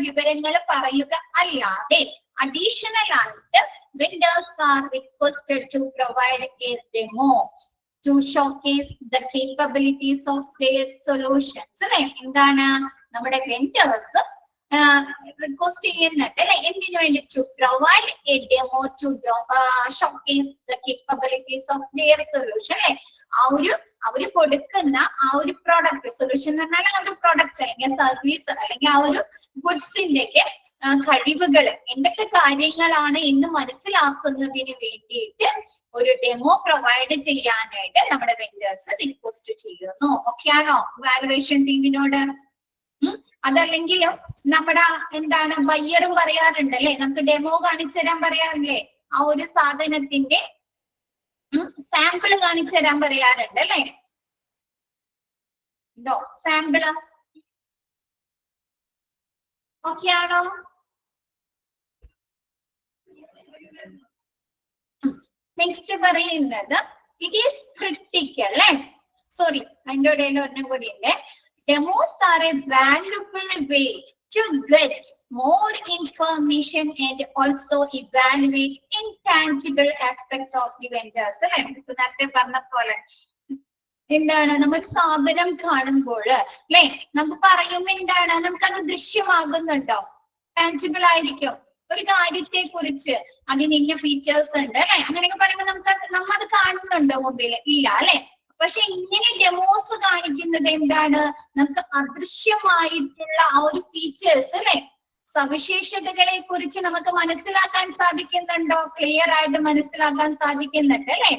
വിവരങ്ങൾ പറയുക അല്ലാതെ അഡീഷണൽ ആയിട്ട് vendors are requested to provide a demo to showcase the capabilities of their solutions അല്ലെ? എന്താണ് നമ്മുടെ വെൻഡേഴ്സ് റിക്വസ്റ്റ് ചെയ്യുന്നുണ്ട് അല്ലെ? എന്തിനു വേണ്ടി? To provide a demo to showcase the capabilities of their solution അല്ലെ? അവര് കൊടുക്കുന്ന ആ ഒരു പ്രോഡക്റ്റ് സൊല്യൂഷൻ എന്ന് പറഞ്ഞാൽ ആ ഒരു പ്രോഡക്റ്റ് അല്ലെങ്കിൽ സർവീസ് അല്ലെങ്കിൽ ആ ഒരു ഗുഡ്സിന്റെ കഴിവുകൾ എന്തൊക്കെ കാര്യങ്ങളാണ് എന്ന് മനസ്സിലാക്കുന്നതിന് വേണ്ടിയിട്ട് ഒരു ഡെമോ പ്രൊവൈഡ് ചെയ്യാനായിട്ട് നമ്മുടെ വെൻഡേഴ്സ് റിക്വസ്റ്റ് ചെയ്യുന്നു. ഓക്കെ ആണോ? ഇവാലുവേഷൻ ടീമിനോട് അതല്ലെങ്കിലും നമ്മുടെ എന്താണ് ബയ്യറും പറയാറുണ്ട് അല്ലെ? നമുക്ക് ഡെമോ കാണിച്ചു തരാൻ പറയാറില്ലേ? ആ ഒരു സാധനത്തിന്റെ സാമ്പിള് കാണിച്ചു തരാൻ പറയാറുണ്ട് അല്ലെ? ഇതോ സാമ്പിള് ഓക്കെ ആണോ? നെക്സ്റ്റ് പറയുന്നത് ഇറ്റ് ഈസ് ക്രിട്ടിക്കൽ അല്ലെ? സോറി, അതിന്റെ ഇടയിൽ ഒരെണ്ണം കൂടി ഉണ്ട്. Demos are a valuable way to get more information and also evaluate intangible aspects of the vendors. അല്ലെ? നേരത്തെ പറഞ്ഞ പോലെ എന്താണ്, നമ്മൾ സാധനം കാണുമ്പോൾ അല്ലെ നമുക്ക് പറയുമ്പോ എന്താണ്, നമുക്കത് ദൃശ്യമാകുന്നുണ്ടോ? ടാൻജിബിൾ ആയിരിക്കും. ഒരു കാര്യത്തെ കുറിച്ച് അതിന് ഇന്ന ഫീച്ചേഴ്സ് ഉണ്ട് അല്ലെ, അങ്ങനെയൊക്കെ പറയുമ്പോൾ നമ്മത് കാണുന്നുണ്ടോ മൊബൈല്? ഇല്ല അല്ലെ? പക്ഷെ ഇങ്ങനെ ഡെമോസ് കാണിക്കുന്നത് എന്താണ്, നമുക്ക് അദൃശ്യമായിട്ടുള്ള ആ ഒരു ഫീച്ചേഴ്സ് അല്ലെ, സവിശേഷതകളെ കുറിച്ച് നമുക്ക് മനസ്സിലാക്കാൻ സാധിക്കുന്നുണ്ടോ? ക്ലിയർ ആയിട്ട് മനസ്സിലാക്കാൻ സാധിക്കുന്നുണ്ട് അല്ലെ?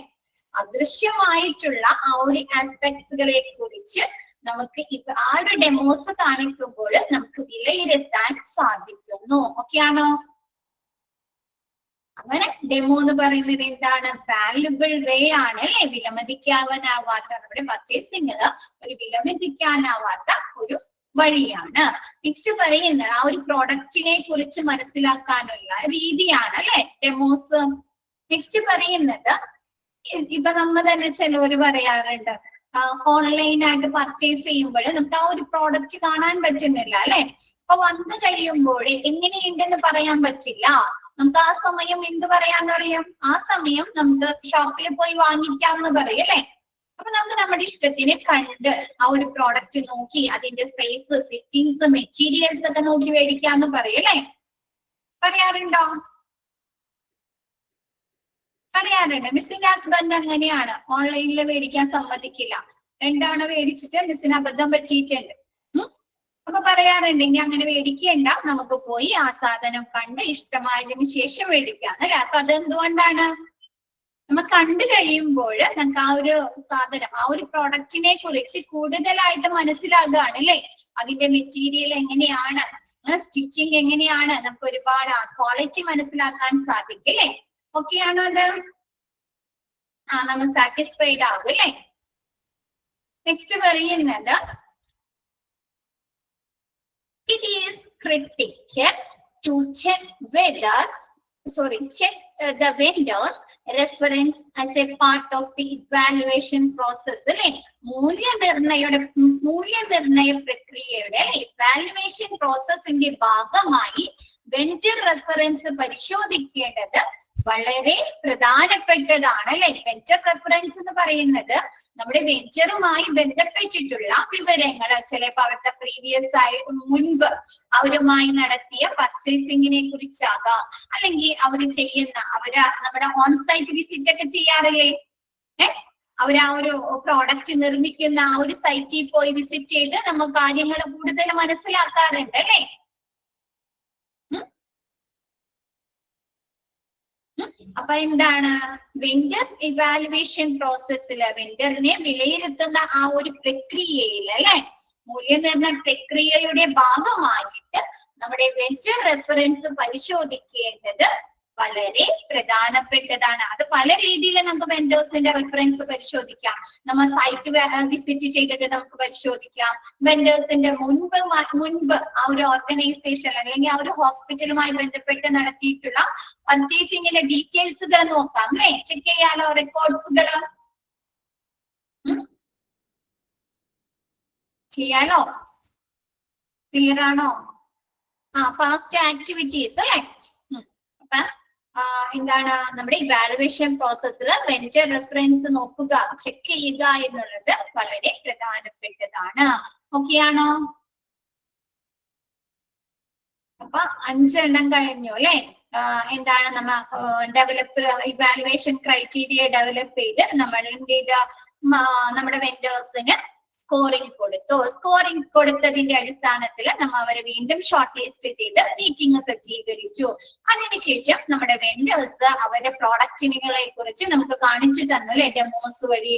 അദൃശ്യമായിട്ടുള്ള ആ ഒരു ആസ്പെക്ട്സുകളെ കുറിച്ച് നമുക്ക് ഇപ്പൊ ആ ഒരു ഡെമോസ് കാണിക്കുമ്പോൾ നമുക്ക് വിലയിരുത്താൻ സാധിക്കുന്നു. ഓക്കെ ആണോ? അങ്ങനെ ഡെമോ എന്ന് പറയുന്നത് എന്താണ്, വാല്യുബിൾ വേ ആണ് അല്ലെ, വിലമതിക്കാവാനാവാത്ത, നമ്മുടെ പർച്ചേസിംഗില് ഒരു വിലമതിക്കാനാവാത്ത ഒരു വഴിയാണ്. നെക്സ്റ്റ് പറയുന്നത് ആ ഒരു പ്രോഡക്റ്റിനെ കുറിച്ച് മനസ്സിലാക്കാനുള്ള രീതിയാണ് അല്ലെ ഡെമോസ്. നെക്സ്റ്റ് പറയുന്നത് ഇപ്പൊ നമ്മ തന്നെ ചിലവര് പറയാറുണ്ട്, ഓൺലൈനായിട്ട് പർച്ചേസ് ചെയ്യുമ്പോൾ നമുക്ക് ആ ഒരു പ്രോഡക്റ്റ് കാണാൻ പറ്റുന്നില്ല അല്ലെ, അപ്പൊ വന്നു കഴിയുമ്പോൾ എങ്ങനെയുണ്ടെന്ന് പറയാൻ പറ്റില്ല. നമുക്ക് ആ സമയം എന്ത് പറയാന്ന് അറിയാം, ആ സമയം നമുക്ക് ഷോപ്പിൽ പോയി വാങ്ങിക്കാമെന്ന് പറയും അല്ലെ. അപ്പൊ നമുക്ക് നമ്മുടെ ഇഷ്ടത്തിന് കണ്ട് ആ ഒരു പ്രോഡക്റ്റ് നോക്കി അതിന്റെ സൈസ്, ഫിറ്റിങ്സ്, മെറ്റീരിയൽസ് ഒക്കെ നോക്കി മേടിക്കാന്ന് പറയും അല്ലെ. പറയാറുണ്ടോ? പറയാറുണ്ട്. മിസ്സിന്റെ ഹസ്ബൻഡ് അങ്ങനെയാണ്, ഓൺലൈനിൽ മേടിക്കാൻ സമ്മതിക്കില്ല. 2 തവണ മേടിച്ചിട്ട് മിസ്സിന് അബദ്ധം പറ്റിയിട്ടുണ്ട്. അപ്പൊ പറയാറുണ്ട്, ഇനി അങ്ങനെ മേടിക്കേണ്ട, നമുക്ക് പോയി ആ സാധനം കണ്ട് ഇഷ്ടമായതിനു ശേഷം മേടിക്കാം അല്ലെ. അപ്പൊ അതെന്തുകൊണ്ടാണ്, നമ്മൾ കണ്ടു കഴിയുമ്പോൾ നമുക്ക് ആ ഒരു സാധനം, ആ ഒരു പ്രോഡക്റ്റിനെ കുറിച്ച് കൂടുതലായിട്ട് മനസ്സിലാകുകയാണ് അല്ലെ. അതിന്റെ മെറ്റീരിയൽ എങ്ങനെയാണ്, സ്റ്റിച്ചിങ് എങ്ങനെയാണ്, നമുക്ക് ഒരുപാട് ക്വാളിറ്റി മനസ്സിലാക്കാൻ സാധിക്കും അല്ലെ. ഓക്കെ ആണോ? അത് നമ്മൾ സാറ്റിസ്ഫൈഡ് ആകും അല്ലെ. നെക്സ്റ്റ് പറയുന്നത് it is critical to check the vendor's reference as a part of the evaluation process അല്ലെ. മൂല്യനിർണയ പ്രക്രിയയുടെ ഇവാലുവേഷൻ പ്രോസസ്സിന്റെ ഭാഗമായി വെൻഡർ റെഫറൻസ് പരിശോധിക്കേണ്ടത് വളരെ പ്രധാനപ്പെട്ടതാണ് അല്ലെ. വെൻഡർ റെഫറൻസ് എന്ന് പറയുന്നത് നമ്മുടെ വെൻഡറുമായി ബന്ധപ്പെട്ടിട്ടുള്ള വിവരങ്ങൾ, ചിലപ്പോൾ അവരുടെ പ്രീവിയസ് ആയിട്ട് മുൻപ് അവരുമായി നടത്തിയ പർച്ചേസിങ്ങിനെ കുറിച്ചാകാം, അല്ലെങ്കിൽ അവർ ചെയ്യുന്ന നമ്മുടെ ഓൺസൈറ്റ് വിസിറ്റ് ഒക്കെ ചെയ്യാറില്ലേ, അവർ ആ ഒരു പ്രോഡക്റ്റ് നിർമ്മിക്കുന്ന ആ ഒരു സൈറ്റിൽ പോയി വിസിറ്റ് ചെയ്ത് നമ്മൾ കാര്യങ്ങൾ കൂടുതൽ മനസ്സിലാക്കാറുണ്ട് അല്ലെ. അപ്പൊ എന്താണ്, വെൻഡർ ഇവാലുവേഷൻ പ്രോസസ്സില് വെൻഡറിനെ വിലയിരുത്തുന്ന ആ ഒരു പ്രക്രിയയിൽ അല്ലെ, മൂല്യനിർണ്ണയ പ്രക്രിയയുടെ ഭാഗമായിട്ട് നമ്മുടെ വെൻഡർ റെഫറൻസ് പരിശോധിക്കേണ്ടത് വളരെ പ്രധാനപ്പെട്ടതാണ്. അത് പല രീതിയിൽ നമുക്ക് വെൻഡേഴ്സിന്റെ റെഫറൻസ് പരിശോധിക്കാം. നമ്മൾ സൈറ്റ് വിസിറ്റ് ചെയ്തിട്ട് നമുക്ക് പരിശോധിക്കാം. വെൻഡേഴ്സിന്റെ മുൻപ് ആ ഒരു ഓർഗനൈസേഷൻ അല്ലെങ്കിൽ ആ ഒരു ഹോസ്പിറ്റലുമായി ബന്ധപ്പെട്ട് നടത്തിയിട്ടുള്ള പർച്ചേസിങ്ങിന്റെ ഡീറ്റെയിൽസുകൾ നോക്കാം അല്ലെ, ചെക്ക് ചെയ്യാലോ റെക്കോർഡ്സുകൾ ചെയ്യാലോ. ക്ലിയർ ആണോ? പാസ്റ്റ് ആക്ടിവിറ്റീസ് അല്ലെ. അപ്പൊ എന്താണ്, നമ്മുടെ ഇവാലുവേഷൻ പ്രോസസ്സിൽ വെൻഡർ റെഫറൻസ് നോക്കുക, ചെക്ക് ചെയ്യുക എന്നുള്ളത് വളരെ പ്രധാനപ്പെട്ടതാണ്. ഓക്കെ ആണോ? അപ്പൊ 5 എണ്ണം കഴിഞ്ഞു അല്ലെ. എന്താണ്, നമ്മ ഡെവലപ്പ് ഇവാലുവേഷൻ ക്രൈറ്റീരിയ ഡെവലപ്പ് ചെയ്ത് നമ്മൾ എന്ത് ചെയ്ത, നമ്മുടെ വെൻഡേഴ്സിന് സ്കോറിംഗ് കൊടുത്തു. സ്കോറിംഗ് കൊടുത്തതിന്റെ അടിസ്ഥാനത്തിൽ നമ്മൾ അവരെ വീണ്ടും ഷോർട്ട് ലിസ്റ്റ് ചെയ്ത് മീറ്റിംഗ് സജ്ജീകരിച്ചു. അതിനുശേഷം നമ്മുടെ വെൻഡേഴ്സ് അവരുടെ പ്രോഡക്റ്റിനെ കുറിച്ച് നമുക്ക് കാണിച്ചു തന്നു അല്ലെ, ഡെമോസ് വഴി.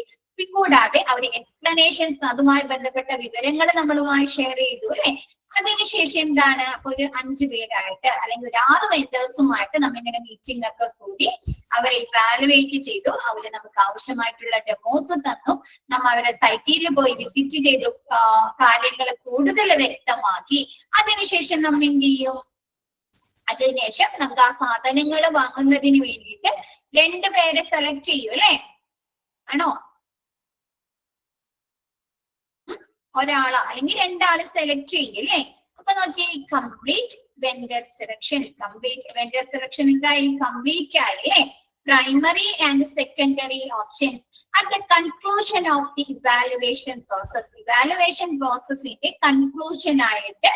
കൂടാതെ അവർ എക്സ്പ്ലനേഷൻസ്, അതുമായി ബന്ധപ്പെട്ട വിവരങ്ങൾ നമ്മളുമായി ഷെയർ ചെയ്തു അല്ലെ. അതിനുശേഷം എന്താണ് ഒരു 5 പേരായിട്ട് അല്ലെങ്കിൽ ഒരു 6 വെൻഡേഴ്സുമായിട്ട് നമ്മ ഇങ്ങനെ മീറ്റിംഗ് ഒക്കെ കൂടി അവരെ ഇവാലുവേറ്റ് ചെയ്തു. അവര് നമുക്ക് ആവശ്യമായിട്ടുള്ള ഡെമോസ് തന്നു. നമ്മ അവരെ സൈറ്റിൽ പോയി വിസിറ്റ് ചെയ്തു, കാര്യങ്ങൾ കൂടുതൽ വ്യക്തമാക്കി. അതിനുശേഷം നമ്മ എന്ത് ചെയ്യും? അതിനുശേഷം നമുക്ക് ആ സാധനങ്ങൾ വാങ്ങുന്നതിന് വേണ്ടിയിട്ട് 2 പേരെ സെലക്ട് ചെയ്യും അല്ലെ? ആണോ? ഒരാളോ അല്ലെങ്കിൽ 2 ആള് സെലക്ട് ചെയ്യും അല്ലെ? അപ്പൊ നോക്കിയേ, complete vendor selection. Complete vendor selection എന്തായി? കംപ്ലീറ്റ് ആയി അല്ലെ? Primary and secondary options at the conclusion of the evaluation process. Evaluation process ന്റെ conclusion ആയിട്ട്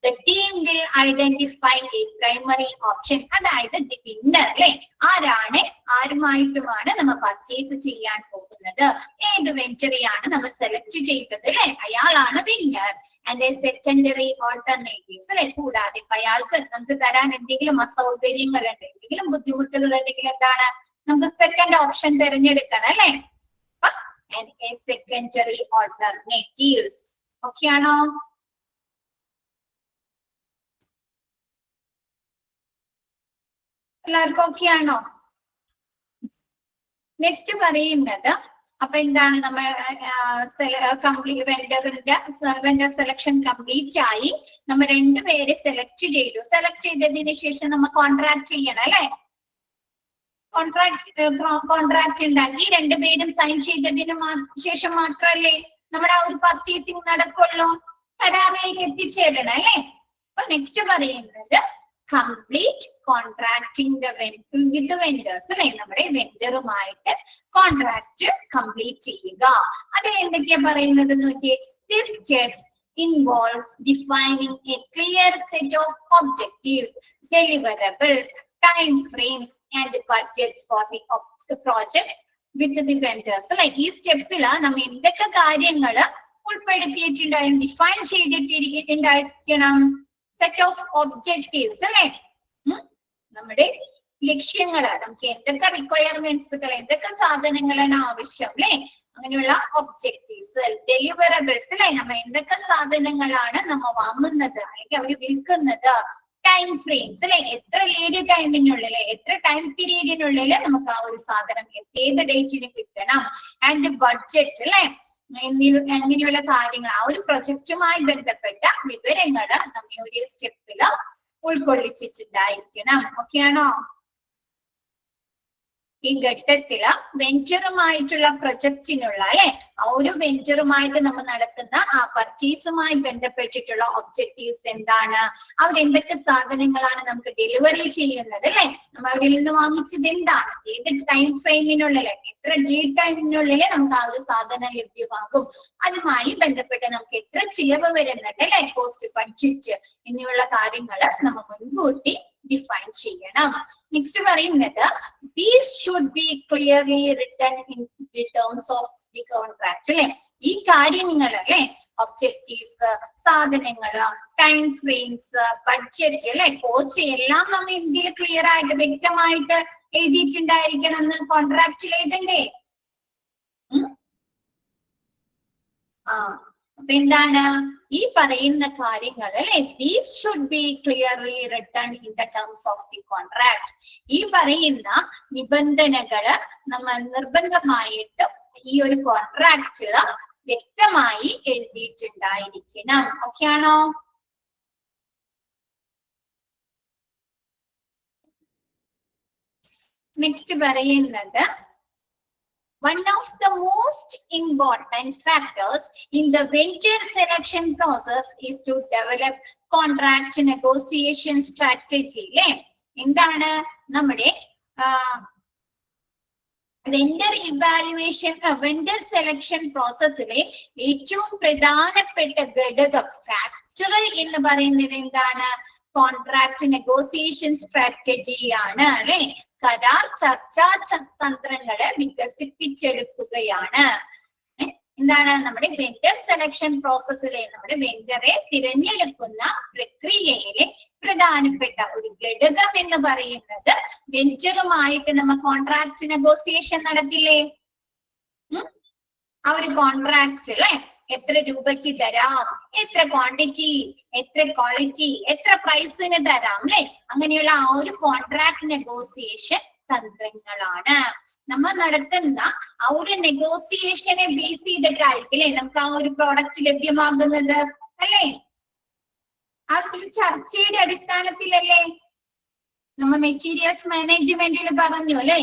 the team will identify a primary option. അതായത് the winner അല്ലെ? ആരുമായിട്ടുമാണ് നമ്മൾ പർച്ചേസ് ചെയ്യാൻ പോകുന്നത്, ഏത് വെഞ്ചറിയാണ് നമ്മൾ സെലക്ട് ചെയ്തത് അല്ലെ? അയാളാണ് വിന്നർ. ആൻഡ് സെക്കൻഡറി ഓൾട്ടർനേറ്റീവ്സ് അല്ലെ? കൂടാതെ അയാൾക്ക് നമുക്ക് തരാൻ എന്തെങ്കിലും അസൗകര്യങ്ങൾ ഉണ്ട്, എന്തെങ്കിലും ബുദ്ധിമുട്ടുകൾ ഉണ്ടെങ്കിൽ എന്താണ്? നമുക്ക് സെക്കൻഡ് ഓപ്ഷൻ തിരഞ്ഞെടുക്കണം അല്ലെ? Secondary alternatives. ഓക്കെ ആണോ? എല്ലാവർക്കും ഓക്കെ ആണോ? നെക്സ്റ്റ് പറയുന്നത്, അപ്പൊ എന്താണ്, നമ്മൾ വെൻഡർ സെലക്ഷൻ കംപ്ലീറ്റ് ആയി. നമ്മൾ 2 പേരെ സെലക്ട് ചെയ്തു. സെലക്ട് ചെയ്തതിന് ശേഷം നമ്മൾ കോൺട്രാക്ട് ചെയ്യണം അല്ലെ? കോൺട്രാക്ട് ഉണ്ടാക്കി 2 പേരും സൈൻ ചെയ്തതിന് ശേഷം മാത്രമല്ലേ നമ്മുടെ ആ ഒരു പർച്ചേസിങ് നടക്കുള്ളൂ, കരാറിലേക്ക് എത്തിച്ചേരണം അല്ലെ? അപ്പൊ നെക്സ്റ്റ് പറയുന്നത് കംപ്ലീറ്റ് കോൺട്രാക്ടിങ് വിത്ത് വെൻഡേഴ്സ് അല്ലെ? നമ്മുടെ വെൻഡറുമായിട്ട് കോൺട്രാക്ട് കംപ്ലീറ്റ് ചെയ്യുക. അതിൽ എന്തൊക്കെയാ പറയുന്നത് നോക്കിയേ. This steps involves defining a clear set of objectives, deliverables, time frames and budgets for the project with the vendors. Like ഈ സ്റ്റെപ്പില് നമ്മൾ എന്തൊക്കെ കാര്യങ്ങൾ ഉൾപ്പെടുത്തിയിട്ടുണ്ടായിരുന്നു, ഡിഫൈൻ ചെയ്തിട്ടിരിക്കണം. സെറ്റ് ഓഫ് ഒബ്ജക്റ്റീവ്സ് അല്ലെ? നമ്മുടെ ലക്ഷ്യങ്ങള്, നമുക്ക് എന്തൊക്കെ റിക്വയർമെന്റ്സുകൾ, എന്തൊക്കെ സാധനങ്ങളാണ് ആവശ്യം അല്ലെ? അങ്ങനെയുള്ള ഒബ്ജക്റ്റീവ്സ്. ഡെലിവറബിൾസ് അല്ലെ? നമ്മൾ എന്തൊക്കെ സാധനങ്ങളാണ് നമ്മൾ വാങ്ങുന്നത് അല്ലെങ്കിൽ അവർ വിൽക്കുന്നത്. ടൈം ഫ്രെയിംസ് അല്ലെ? എത്ര ഏത് ടൈമിനുള്ളിൽ, എത്ര ടൈം പീരീഡിനുള്ളിൽ നമുക്ക് ആ ഒരു സാധനം ഏത് ഡേറ്റിന് കിട്ടണം. ആൻഡ് ബഡ്ജറ്റ് അല്ലെ? അങ്ങനെയുള്ള കാര്യങ്ങൾ, ആ ഒരു പ്രൊജക്റ്റുമായി ബന്ധപ്പെട്ട വിവരങ്ങൾ നമ്മൾ ഒരു സ്റ്റെപ്പില് ഉൾക്കൊള്ളിച്ചിട്ടുണ്ടായിരിക്കണം. ഓക്കെ ആണോ? ഈ ഘട്ടത്തില് വെഞ്ചറുമായിട്ടുള്ള പ്രൊജക്റ്റിനുള്ള അല്ലെ, ആ ഒരു വെഞ്ചറുമായിട്ട് നമ്മൾ നടത്തുന്ന ആ പർച്ചേസുമായി ബന്ധപ്പെട്ടിട്ടുള്ള ഒബ്ജക്റ്റീവ്സ് എന്താണ്, അവരെന്തൊക്കെ സാധനങ്ങളാണ് നമുക്ക് ഡെലിവറി ചെയ്യുന്നത് അല്ലെ? നമ്മൾ അവരിൽ നിന്ന് വാങ്ങിച്ചത് എന്താണ്, ഏത് ടൈം ഫ്രെയിമിനുള്ളിൽ, എത്ര ലീഡ് ടൈമിനുള്ളിൽ നമുക്ക് ആ ഒരു സാധനം ലഭ്യമാകും, അതുമായി ബന്ധപ്പെട്ട് നമുക്ക് എത്ര ചിലവ് വരുന്നുണ്ട് അല്ലെ, കോസ്റ്റ് ബഡ്ജറ്റ് എന്നിവയുള്ള കാര്യങ്ങൾ നമ്മൾ മുൻകൂട്ടി ഡിഫൈൻ ചെയ്യണം. നെക്സ്റ്റ് പറയുന്നത് these should be clearly written in the terms of the contract അല്ലെ? ഈ കാര്യങ്ങൾ അല്ലെ, ഒബ്ജക്റ്റീവ്സ്, സാധനങ്ങള്, ടൈം ഫ്രെയിംസ്, ബഡ്ജറ്റ് അല്ലെ, കോസ്റ്റ് എല്ലാം നമ്മൾ ഇന്ത്യയിൽ ക്ലിയർ ആയിട്ട് വ്യക്തമായിട്ട് എഴുതിയിട്ടുണ്ടായിരിക്കണം എന്ന് കോൺട്രാക്റ്റിൽ എഴുതണ്ടേ? അപ്പൊ എന്താണ് ഈ പറയുന്ന കാര്യങ്ങൾ അല്ലെ? These should be clearly written in the terms of the contract. ഈ പറയുന്ന നിബന്ധനകള് നമ്മൾ നിർബന്ധമായിട്ട് ഈ ഒരു കോൺട്രാക്റ്റില് വ്യക്തമായി എഴുതിയിട്ടുണ്ടായിരിക്കണം. ഓക്കെ ആണോ? നെക്സ്റ്റ് പറയുന്നത് one of the most important factors in the venture selection process is to develop contract negotiation strategy. എന്താണ് നമ്മുടെ വെൻഡർ ഇവാലുവേഷൻ, വെൻഡർ സെലക്ഷൻ പ്രോസസ്സിലെ ഏറ്റവും പ്രധാനപ്പെട്ട ഘടകം, ഫാക്ടർ എന്ന് പറയുന്നത് എന്താണ്? കോൺട്രാക്ട് നെഗോസിയേഷൻ സ്ട്രാറ്റജിയാണ് അല്ലെ? കരാർ ചർച്ചാ തന്ത്രങ്ങളെ വികസിപ്പിച്ചെടുക്കുകയാണ്. എന്താണ് നമ്മുടെ വെൻഡർ സെലക്ഷൻ പ്രോസസ്സിലെ, നമ്മുടെ വെൻഡറെ തിരഞ്ഞെടുക്കുന്ന പ്രക്രിയയിലെ പ്രധാനപ്പെട്ട ഒരു ഘടകം എന്ന് പറയുന്നത്, വെൻഡറുമായിട്ട് നമ്മൾ കോൺട്രാക്ട് നെഗോസിയേഷൻ നടത്തില്ലേ? ആ ഒരു കോൺട്രാക്ട് അല്ലെ, എത്ര രൂപയ്ക്ക് തരാം, എത്ര ക്വാണ്ടിറ്റി, എത്ര ക്വാളിറ്റി, എത്ര പ്രൈസിന് തരാം അല്ലെ. അങ്ങനെയുള്ള ആ ഒരു കോൺട്രാക്ട് നെഗോസിയേഷൻ തന്ത്രങ്ങളാണ് നമ്മൾ നടത്തുന്ന ആ ഒരു നെഗോസിയേഷനെ ബേസ് ചെയ്തിട്ടായിരിക്കും അല്ലെ നമുക്ക് ആ ഒരു പ്രോഡക്റ്റ് ലഭ്യമാകുന്നത് അല്ലെ. ആ ഒരു ചർച്ചയുടെ അടിസ്ഥാനത്തിലല്ലേ. നമ്മ മെറ്റീരിയൽസ് മാനേജ്മെന്റിൽ പറഞ്ഞു അല്ലെ,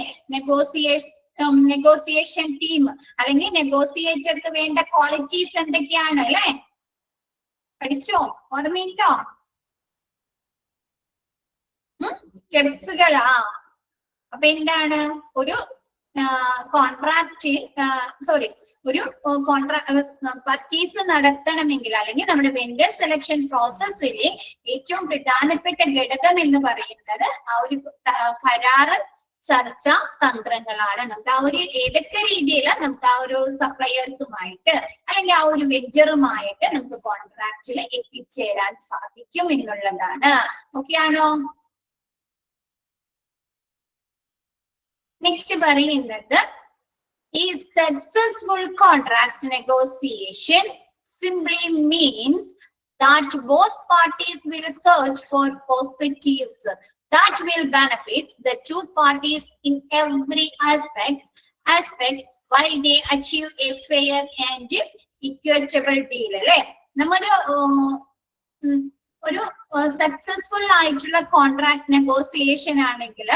നെഗോസിയേഷൻ ടീം അല്ലെങ്കിൽ നെഗോസിയേറ്റർക്ക് വേണ്ട ക്വാളിറ്റീസ് എന്തൊക്കെയാണ് അല്ലെ. പഠിച്ചോ, ഓർമ്മയുണ്ടോ? സ്റ്റെപ്സുകളാ. അപ്പൊ എന്താണ് ഒരു ഒരു പർച്ചേസ് നടത്തണമെങ്കിൽ അല്ലെങ്കിൽ നമ്മുടെ വെണ്ടർ സെലക്ഷൻ പ്രോസസ്സിലെ ഏറ്റവും പ്രധാനപ്പെട്ട ഘടകം എന്ന് പറയുന്നത് ആ ഒരു കരാറ് ചർച്ച തന്ത്രങ്ങളാണ്. നമുക്ക് ആ ഒരു ഏതൊക്കെ രീതിയിൽ നമുക്ക് ആ ഒരു സപ്ലയേഴ്സുമായിട്ട് അല്ലെങ്കിൽ ആ ഒരു വെഞ്ചറുമായിട്ട് നമുക്ക് കോൺട്രാക്റ്റിൽ എത്തിച്ചേരാൻ സാധിക്കും എന്നുള്ളതാണ്. ഓക്കെ ആണോ? നെക്സ്റ്റ് പറയുന്നത് ഈ successful contract negotiation simply means that both parties will search for positives that will benefit the two parties in every aspect while they achieve a fair and equitable deal. അല്ലെ, ഒരു സക്സസ്ഫുൾ ആയിട്ടുള്ള കോൺട്രാക്ട് നെഗോസിയേഷൻ ആണെങ്കിൽ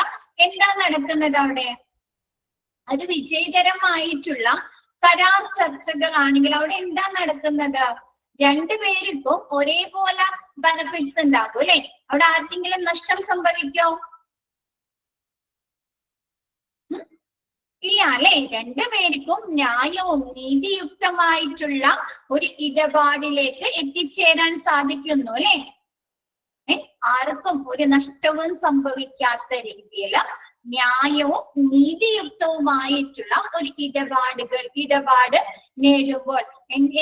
എന്താ നടക്കുന്നത് അവിടെ? അത് വിജയകരമായിട്ടുള്ള കരാർ ചർച്ചകളാണെങ്കിൽ അവിടെ എന്താ നടക്കുന്നത്? രണ്ടുപേർക്കും ഒരേപോലെ ബെനിഫിറ്റ്സ് ഉണ്ടാകും അല്ലെ. അവിടെ ആർക്കെങ്കിലും നഷ്ടം സംഭവിക്കോ? ഇല്ല അല്ലെ. രണ്ടുപേർക്കും ന്യായവും നീതിയുക്തമായിട്ടുള്ള ഒരു ഇടപാടിലേക്ക് എത്തിച്ചേരാൻ സാധിക്കുന്നു അല്ലെ. ആർക്കും ഒരു നഷ്ടവും സംഭവിക്കാത്ത രീതിയിൽ ന്യായവും നീതിയുക്തവുമായിട്ടുള്ള ഒരു ഇടപാട് നേടുമ്പോൾ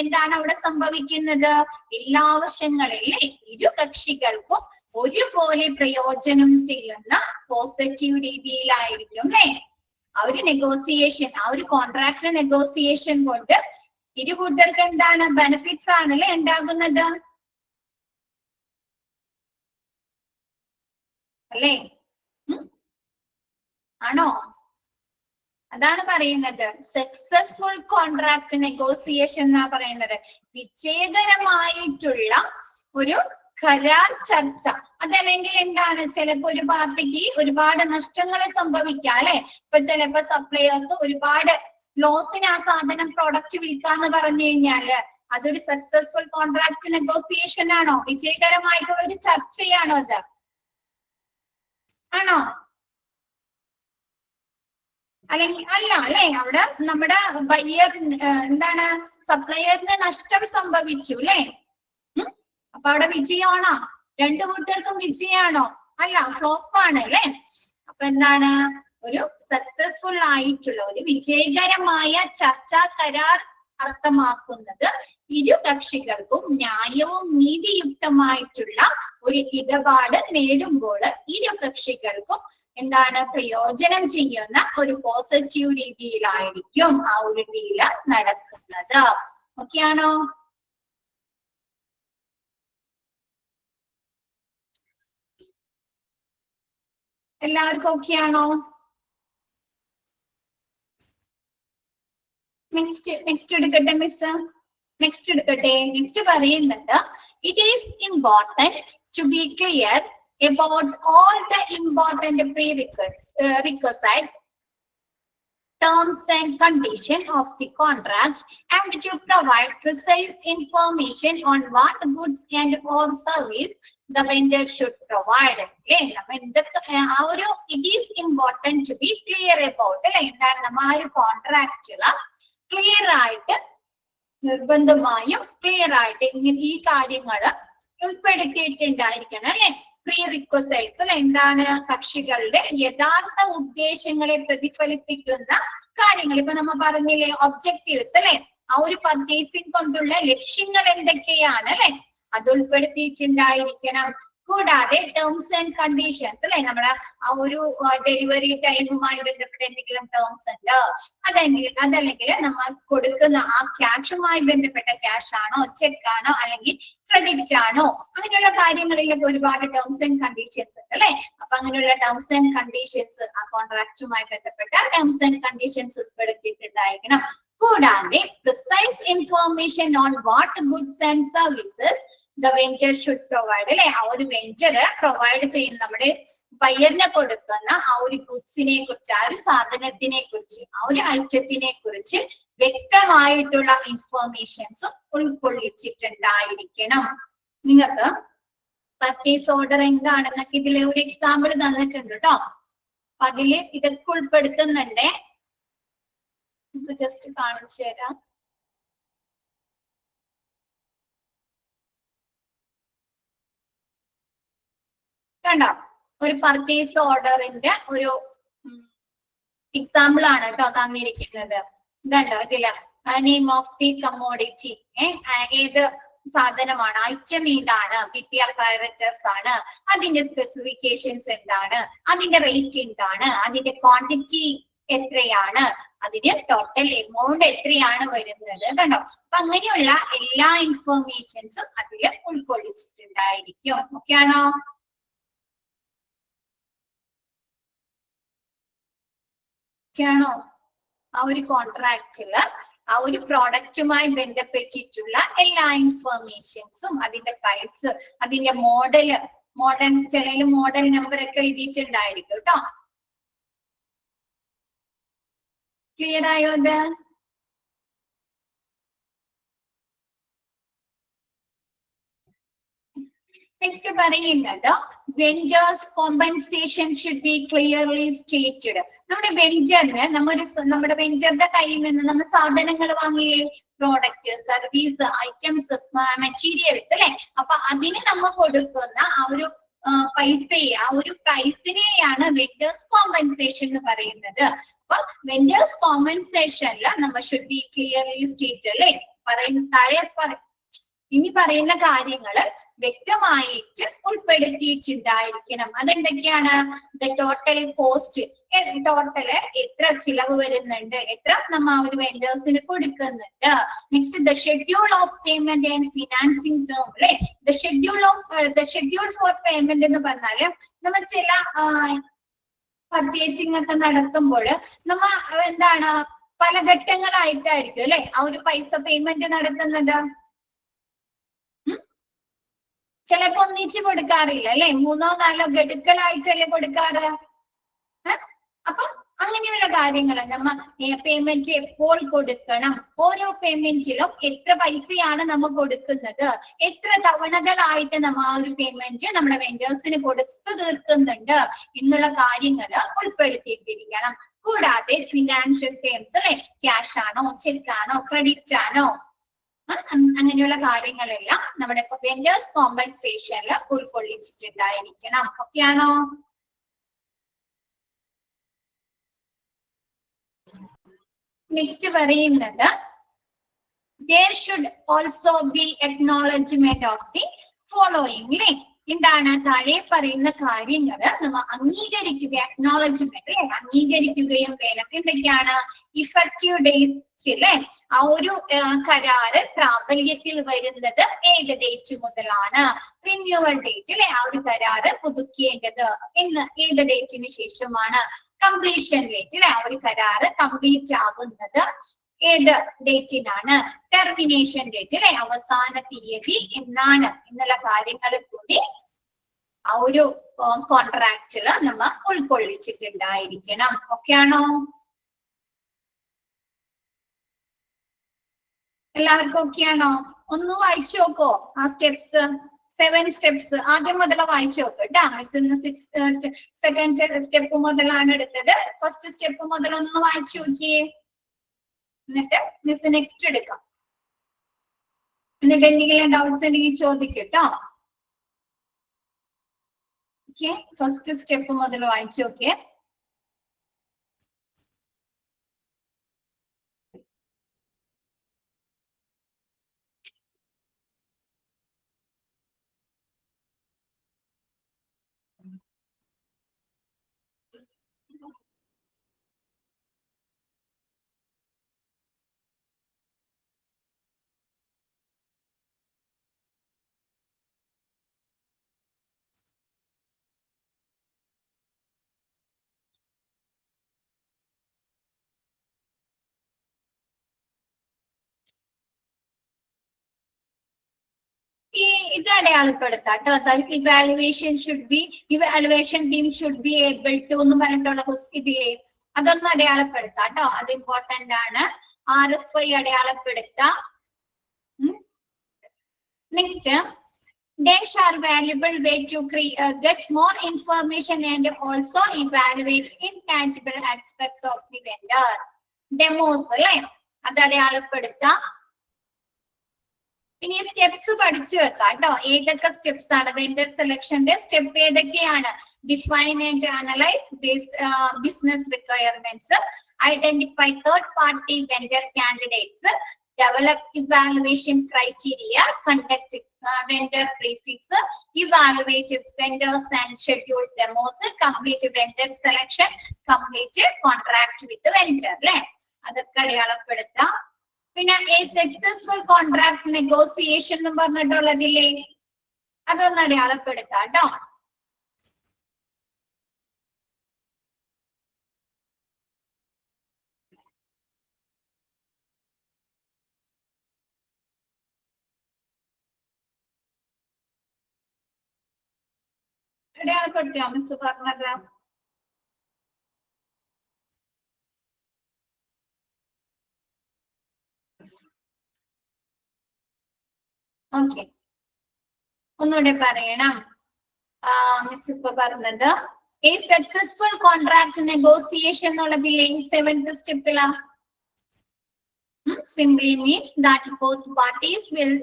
എന്താണ് അവിടെ സംഭവിക്കുന്നത്? എല്ലാ വശങ്ങളിലെ ഇരു കക്ഷികൾക്കും ഒരുപോലെ പ്രയോജനം ചെയ്യുന്ന പോസിറ്റീവ് രീതിയിലായിരിക്കും അല്ലെ ആ ഒരു നെഗോസിയേഷൻ. ആ ഒരു കോൺട്രാക്ട് നെഗോസിയേഷൻ കൊണ്ട് ഇരു കൂട്ടർക്ക് എന്താണ് ബെനിഫിറ്റ്സ് ആണല്ലേ ഉണ്ടാകുന്നത് അല്ലേ? ആണോ? അതാണ് പറയുന്നത് സക്സസ്ഫുൾ കോൺട്രാക്ട് നെഗോസിയേഷൻ എന്നാ പറയുന്നത്. വിജയകരമായിട്ടുള്ള ഒരു കരാർ ചർച്ച. അതല്ലെങ്കിൽ എന്താണ്, ചിലപ്പോ ഒരു പാർട്ടിക്ക് ഒരുപാട് നഷ്ടങ്ങളെ സംഭവിക്കാം അല്ലെ. ഇപ്പൊ ചിലപ്പോ സപ്ലയേഴ്സ് ഒരുപാട് ലോസിന് ആ സാധനം പ്രോഡക്റ്റ് വിൽക്കാന്ന് പറഞ്ഞു കഴിഞ്ഞാല് അതൊരു സക്സസ്ഫുൾ കോൺട്രാക്ട് നെഗോസിയേഷൻ ആണോ? വിജയകരമായിട്ടുള്ള ഒരു ചർച്ചയാണോ അത്? ആണോ? അല്ലെങ്കിൽ അല്ല അല്ലെ. അവിടെ നമ്മുടെ ബയ്യർ എന്താണ് സപ്ലയറിന് നഷ്ടം സംഭവിച്ചു അല്ലെ. അപ്പൊ അവിടെ വിജയമാണോ? രണ്ടു കൂട്ടർക്കും വിജയമാണോ? അല്ല, ഫ്ലോപ്പാണ് അല്ലെ. അപ്പൊ എന്താണ് ഒരു സക്സസ്ഫുൾ ആയിട്ടുള്ള ഒരു വിജയകരമായ ചർച്ചാ കരാർ അർത്ഥമാക്കുന്നത് ഇരു കക്ഷികൾക്കും ന്യായവും നീതിയുക്തമായിട്ടുള്ള ഒരു ഇടപാട് നേടുമ്പോൾ ഇരു കക്ഷികൾക്കും എന്താണ് പ്രയോജനം ചെയ്യുന്ന ഒരു പോസിറ്റീവ് രീതിയിലായിരിക്കും ആ ഒരു ഡീല് നടക്കുന്നത്. ഓക്കെ ആണോ? എല്ലാവർക്കും ഓക്കെ ആണോ? നെക്സ്റ്റ് എടുക്കട്ടെ മിസ്. നെക്സ്റ്റ് പറയുന്നത് it is important to be clear about all the important prerequisites, terms and conditions of the contract and to provide precise information on what goods and or service the vendor should provide. It is important to be clear about clear ആയിട്ട് നിർബന്ധമായും ക്ലിയർ ആയിട്ട് ഇങ്ങനെ ഈ കാര്യങ്ങൾ ഉൾപ്പെടുത്തിയിട്ടുണ്ടായിരിക്കണം അല്ലെ. പ്രീ റിക്വസൈറ്റ്സ് അല്ലെ, എന്താണ് കക്ഷികളുടെ യഥാർത്ഥ ഉദ്ദേശങ്ങളെ പ്രതിഫലിപ്പിക്കുന്ന കാര്യങ്ങൾ. ഇപ്പൊ നമ്മ പറഞ്ഞില്ലേ ഒബ്ജക്റ്റീവ്സ് അല്ലെ, ആ ഒരു പർച്ചേസിംഗ് കൊണ്ടുള്ള ലക്ഷ്യങ്ങൾ എന്തൊക്കെയാണ് അല്ലെ, അത് ഉൾപ്പെടുത്തിയിട്ടുണ്ടായിരിക്കണം. കൂടാതെ ടേംസ് ആൻഡ് കണ്ടീഷൻസ് അല്ലെ, നമ്മുടെ ആ ഒരു ഡെലിവറി ടൈമുമായി ബന്ധപ്പെട്ട എന്തെങ്കിലും ടേംസ് ഉണ്ട്, അതല്ലെങ്കിൽ നമ്മൾ കൊടുക്കുന്ന ആ ക്യാഷുമായി ബന്ധപ്പെട്ട ക്യാഷ് ആണോ, ചെക്ക് ആണോ, അല്ലെങ്കിൽ ക്രെഡിറ്റ് ആണോ, അങ്ങനെയുള്ള കാര്യങ്ങളിലൊക്കെ ഒരുപാട് ടേംസ് ആൻഡ് കണ്ടീഷൻസ് ഉണ്ട് അല്ലെ. അപ്പൊ അങ്ങനെയുള്ള ടേംസ് ആൻഡ് കണ്ടീഷൻസ് ആ കോൺട്രാക്റ്റുമായി ബന്ധപ്പെട്ട ടേംസ് ആൻഡ് കണ്ടീഷൻസ് ഉൾപ്പെടുത്തിയിട്ടുണ്ടായിരിക്കണം. കൂടാതെ precise information on what goods and services the venture should provide അല്ലെ. ആ ഒരു വെഞ്ചർ പ്രൊവൈഡ് ചെയ്യുന്ന നമ്മുടെ ബയറിന് കൊടുക്കുന്ന ആ ഒരു ഗുഡ്സിനെ കുറിച്ച്, ആ ഒരു സാധനത്തിനെ കുറിച്ച്, ആ ഒരു ഐറ്റത്തിനെ കുറിച്ച് വ്യക്തമായിട്ടുള്ള ഇൻഫോർമേഷൻസും ഉൾക്കൊള്ളിച്ചിട്ടുണ്ടായിരിക്കണം. നിങ്ങൾക്ക് പർച്ചേസ് ഓർഡർ എന്താണെന്നൊക്കെ ഇതിൽ ഒരു എക്സാമ്പിൾ തന്നിട്ടുണ്ട് കേട്ടോ. അപ്പൊ അതില് ഇതൊക്കെ ഉൾപ്പെടുത്തുന്നുണ്ട്. ജസ്റ്റ് കാണിച്ചു തരാം. കണ്ടോ, ഒരു പർച്ചേസ് ഓർഡറിന്റെ ഒരു എക്സാമ്പിൾ ആണ് കേട്ടോ തന്നിരിക്കുന്നത്. ഇതുണ്ടോ ഇതില് നെയിം ഓഫ് ദി കമ്മോഡിറ്റി, ഏത് സാധനമാണ്, ഐറ്റം ഏതാണ്, പിറ്റി അപ്പാരറ്റസ് ആണ്, അതിന്റെ സ്പെസിഫിക്കേഷൻസ് എന്താണ്, അതിന്റെ റേറ്റ് എന്താണ്, അതിന്റെ ക്വാണ്ടിറ്റി എത്രയാണ്, അതിന് ടോട്ടൽ എമൗണ്ട് എത്രയാണ് വരുന്നത്. കണ്ടോ, അപ്പൊ അങ്ങനെയുള്ള എല്ലാ ഇൻഫോർമേഷൻസും അതിൽ ഉൾക്കൊള്ളിച്ചിട്ടുണ്ടായിരിക്കും. ഓക്കെ ആണോ? ാണോ ആ ഒരു കോൺട്രാക്റ്റില് ആ ഒരു പ്രോഡക്റ്റുമായി ബന്ധപ്പെട്ടിട്ടുള്ള എല്ലാ ഇൻഫോർമേഷൻസും, അതിന്റെ പ്രൈസ്, അതിന്റെ മോഡല്, ചില മോഡൽ നമ്പർ ഒക്കെ എഴുതിയിട്ടുണ്ടായിരിക്കും കേട്ടോ. ക്ലിയർ ആയോ അത്? നെക്സ്റ്റ് പറയുന്നത് ventures compensation should be clearly stated. നമ്മുടെ വെഞ്ചറിന് നമ്മുടെ വെഞ്ചറിന്റെ കയ്യിൽ നിന്ന് നമ്മൾ സാധനങ്ങൾ വാങ്ങിയേ, പ്രോഡക്റ്റ്, സർവീസ്, ഐറ്റംസ്, മെറ്റീരിയൽസ് അല്ലെ. അപ്പൊ അതിന് നമ്മൾ കൊടുക്കുന്ന ആ ഒരു പൈസയെ, ആ ഒരു പ്രൈസിനെയാണ് വെഞ്ചേഴ്സ് കോമ്പൻസേഷൻ എന്ന് പറയുന്നത്. അപ്പൊ വെഞ്ചേഴ്സ് കോമ്പൻസേഷനിൽ നമ്മൾ ഷുഡ് ബി ക്ലിയർലി സ്റ്റേറ്റഡ് അല്ലെ. ഇനി പറയുന്ന കാര്യങ്ങൾ വ്യക്തമായിട്ട് ഉൾപ്പെടുത്തിയിട്ടുണ്ടായിരിക്കണം. അതെന്തൊക്കെയാണ്? ദ ടോട്ടൽ കോസ്റ്റ്, ടോട്ടല് എത്ര ചിലവ് വരുന്നുണ്ട്, എത്ര നമ്മ ആ ഒരു വെൻഡേഴ്സിന് കൊടുക്കുന്നുണ്ട്. Next the schedule of payment and financing term അല്ലെ. ദ ഷെഡ്യൂൾ ഫോർ പേയ്മെന്റ് എന്ന് പറഞ്ഞാല് നമ്മൾ ചില പർച്ചേസിംഗ് ഒക്കെ നടത്തുമ്പോൾ നമ്മ എന്താണ് പല ഘട്ടങ്ങളായിട്ടായിരിക്കും അല്ലെ ആ ഒരു പൈസ പേയ്മെന്റ് നടത്തുന്നത്. ചിലപ്പോ ഒന്നിച്ച് കൊടുക്കാറില്ല അല്ലെ, 3 4 ഗഡുക്കളായിട്ടല്ലേ കൊടുക്കാറ്. അപ്പൊ അങ്ങനെയുള്ള കാര്യങ്ങൾ നമ്മ പേയ്മെന്റ് എപ്പോൾ കൊടുക്കണം, ഓരോ പേയ്മെന്റിലും എത്ര പൈസയാണ് നമ്മൾ കൊടുക്കുന്നത്, എത്ര തവണകളായിട്ട് നമ്മ ആ ഒരു പേയ്മെന്റ് നമ്മുടെ വെൻഡേഴ്സിന് കൊടുത്തു തീർക്കുന്നുണ്ട് എന്നുള്ള കാര്യങ്ങൾ ഉൾപ്പെടുത്തിയിട്ടിരിക്കണം. കൂടാതെ ഫിനാൻഷ്യൽ ടേംസ് അല്ലെ, ക്യാഷ് ആണോ, ചെക്ക് ആണോ, ക്രെഡിറ്റ് ആണോ, അങ്ങനെയുള്ള കാര്യങ്ങളെല്ലാം നമ്മുടെ വെൻഡേഴ്സ് കോമ്പൻസേഷനിൽ ഉൾക്കൊള്ളിച്ചിട്ടുണ്ടായിരിക്കണം. ഓക്കെ ആണോ? നെക്സ്റ്റ് പറയുന്നത് there should also be acknowledgement of the following അല്ലെ. എന്താണ് താഴെ പറയുന്ന കാര്യങ്ങൾ നമ്മൾ അംഗീകരിക്കുക, അക്നോളജ്മെന്റ് അല്ലെ, അംഗീകരിക്കുകയും വേണം. എന്തൊക്കെയാണ്? ഇഫക്റ്റീവ് ഡേറ്റ് അല്ലെ, ആ ഒരു കരാറ് പ്രാബല്യത്തിൽ വരുന്നത് ഏത് ഡേറ്റ് മുതലാണ്, റിന്യൂവൽ ഡേറ്റ് അല്ലെ, ആ ഒരു കരാറ് പുതുക്കേണ്ടത് ഏത് ഡേറ്റിന് ശേഷമാണ്, കംപ്ലീഷൻ ഡേറ്റ് അല്ലെ, ആ ഒരു കരാറ് കംപ്ലീറ്റ് ആകുന്നത് ഏത് ഡേറ്റിനാണ്, ടെർമിനേഷൻ ഡേറ്റ് അല്ലെ, അവസാന തീയതി എന്നാണ് എന്നുള്ള കാര്യങ്ങൾ കൂടി ആ ഒരു കോൺട്രാക്റ്റില് നമ്മൾ ഉൾക്കൊള്ളിച്ചിട്ടുണ്ടായിരിക്കണം. ഓക്കെ ആണോ? എല്ലാവർക്കും ഓക്കെ ആണോ? ഒന്ന് വായിച്ചു നോക്കോ ആ സ്റ്റെപ്സ്, 7 സ്റ്റെപ്സ് ആദ്യം മുതൽ വായിച്ചു നോക്ക് കേട്ടാ. സെക്കൻഡ് സ്റ്റെപ്പ് മുതലാണ് എടുത്തത്. ഫസ്റ്റ് സ്റ്റെപ്പ് മുതൽ ഒന്ന് വായിച്ചു നോക്കിയേ, എന്നിട്ട് മിസ് നെക്സ്റ്റ് എടുക്കാം. എന്നിട്ട് എന്തെങ്കിലും ഡൗട്ട്സ് ഉണ്ടെങ്കിൽ ചോദിക്കട്ടോ. ഓക്കെ, ഫസ്റ്റ് സ്റ്റെപ്പ് മുതൽ വായിച്ചു നോക്കിയേ. ഇത് അടയാളപ്പെടുത്താം കേട്ടോ. അതായത് evaluation team should be able to എന്ന് പറഞ്ഞിട്ടുള്ള ഇതില്ലേ, അതൊന്നും അടയാളപ്പെടുത്താം കേട്ടോ. അത് ഇമ്പോർട്ടന്റ് ആണ്. RFI അടയാളപ്പെടുത്താം. Next, dash are valuable way to get more information and also evaluate intangible aspects of the vendor. Demos അല്ലേ, അത് അടയാളപ്പെടുത്താം. ഇനി സ്റ്റെപ്സ് പഠിച്ചു വെക്കാം കേട്ടോ. ഏതൊക്കെ സ്റ്റെപ്സ് ആണ് വെൻഡർ സെലക്ഷന്റെ സ്റ്റെപ്പ് ഏതൊക്കെയാണ്? Define and analyse business requirements, identify third party vendor candidates, develop evaluation criteria, conduct vendor briefings, evaluate vendors and schedule demos, complete vendor selection, complete contract with the vendor. അല്ലേ, അതൊക്കെ അടയാളപ്പെടുത്താം. പിന്നെ a successful contract negotiation എന്ന് പറഞ്ഞിട്ടുള്ളതില്ലേ, അതൊന്ന് അടയാളപ്പെടുത്താം കേട്ടോ. അടയാളപ്പെടുത്തിയോ മിസ് പറഞ്ഞത്? ഓക്കെ, ഒന്നുകൂടെ പറയണം. മിസ് ഇപ്പൊ പറഞ്ഞത് a successful contract negotiation എന്നുള്ളതില്ലേ 7th സ്റ്റെപ്പിലാ. Simply means that both parties will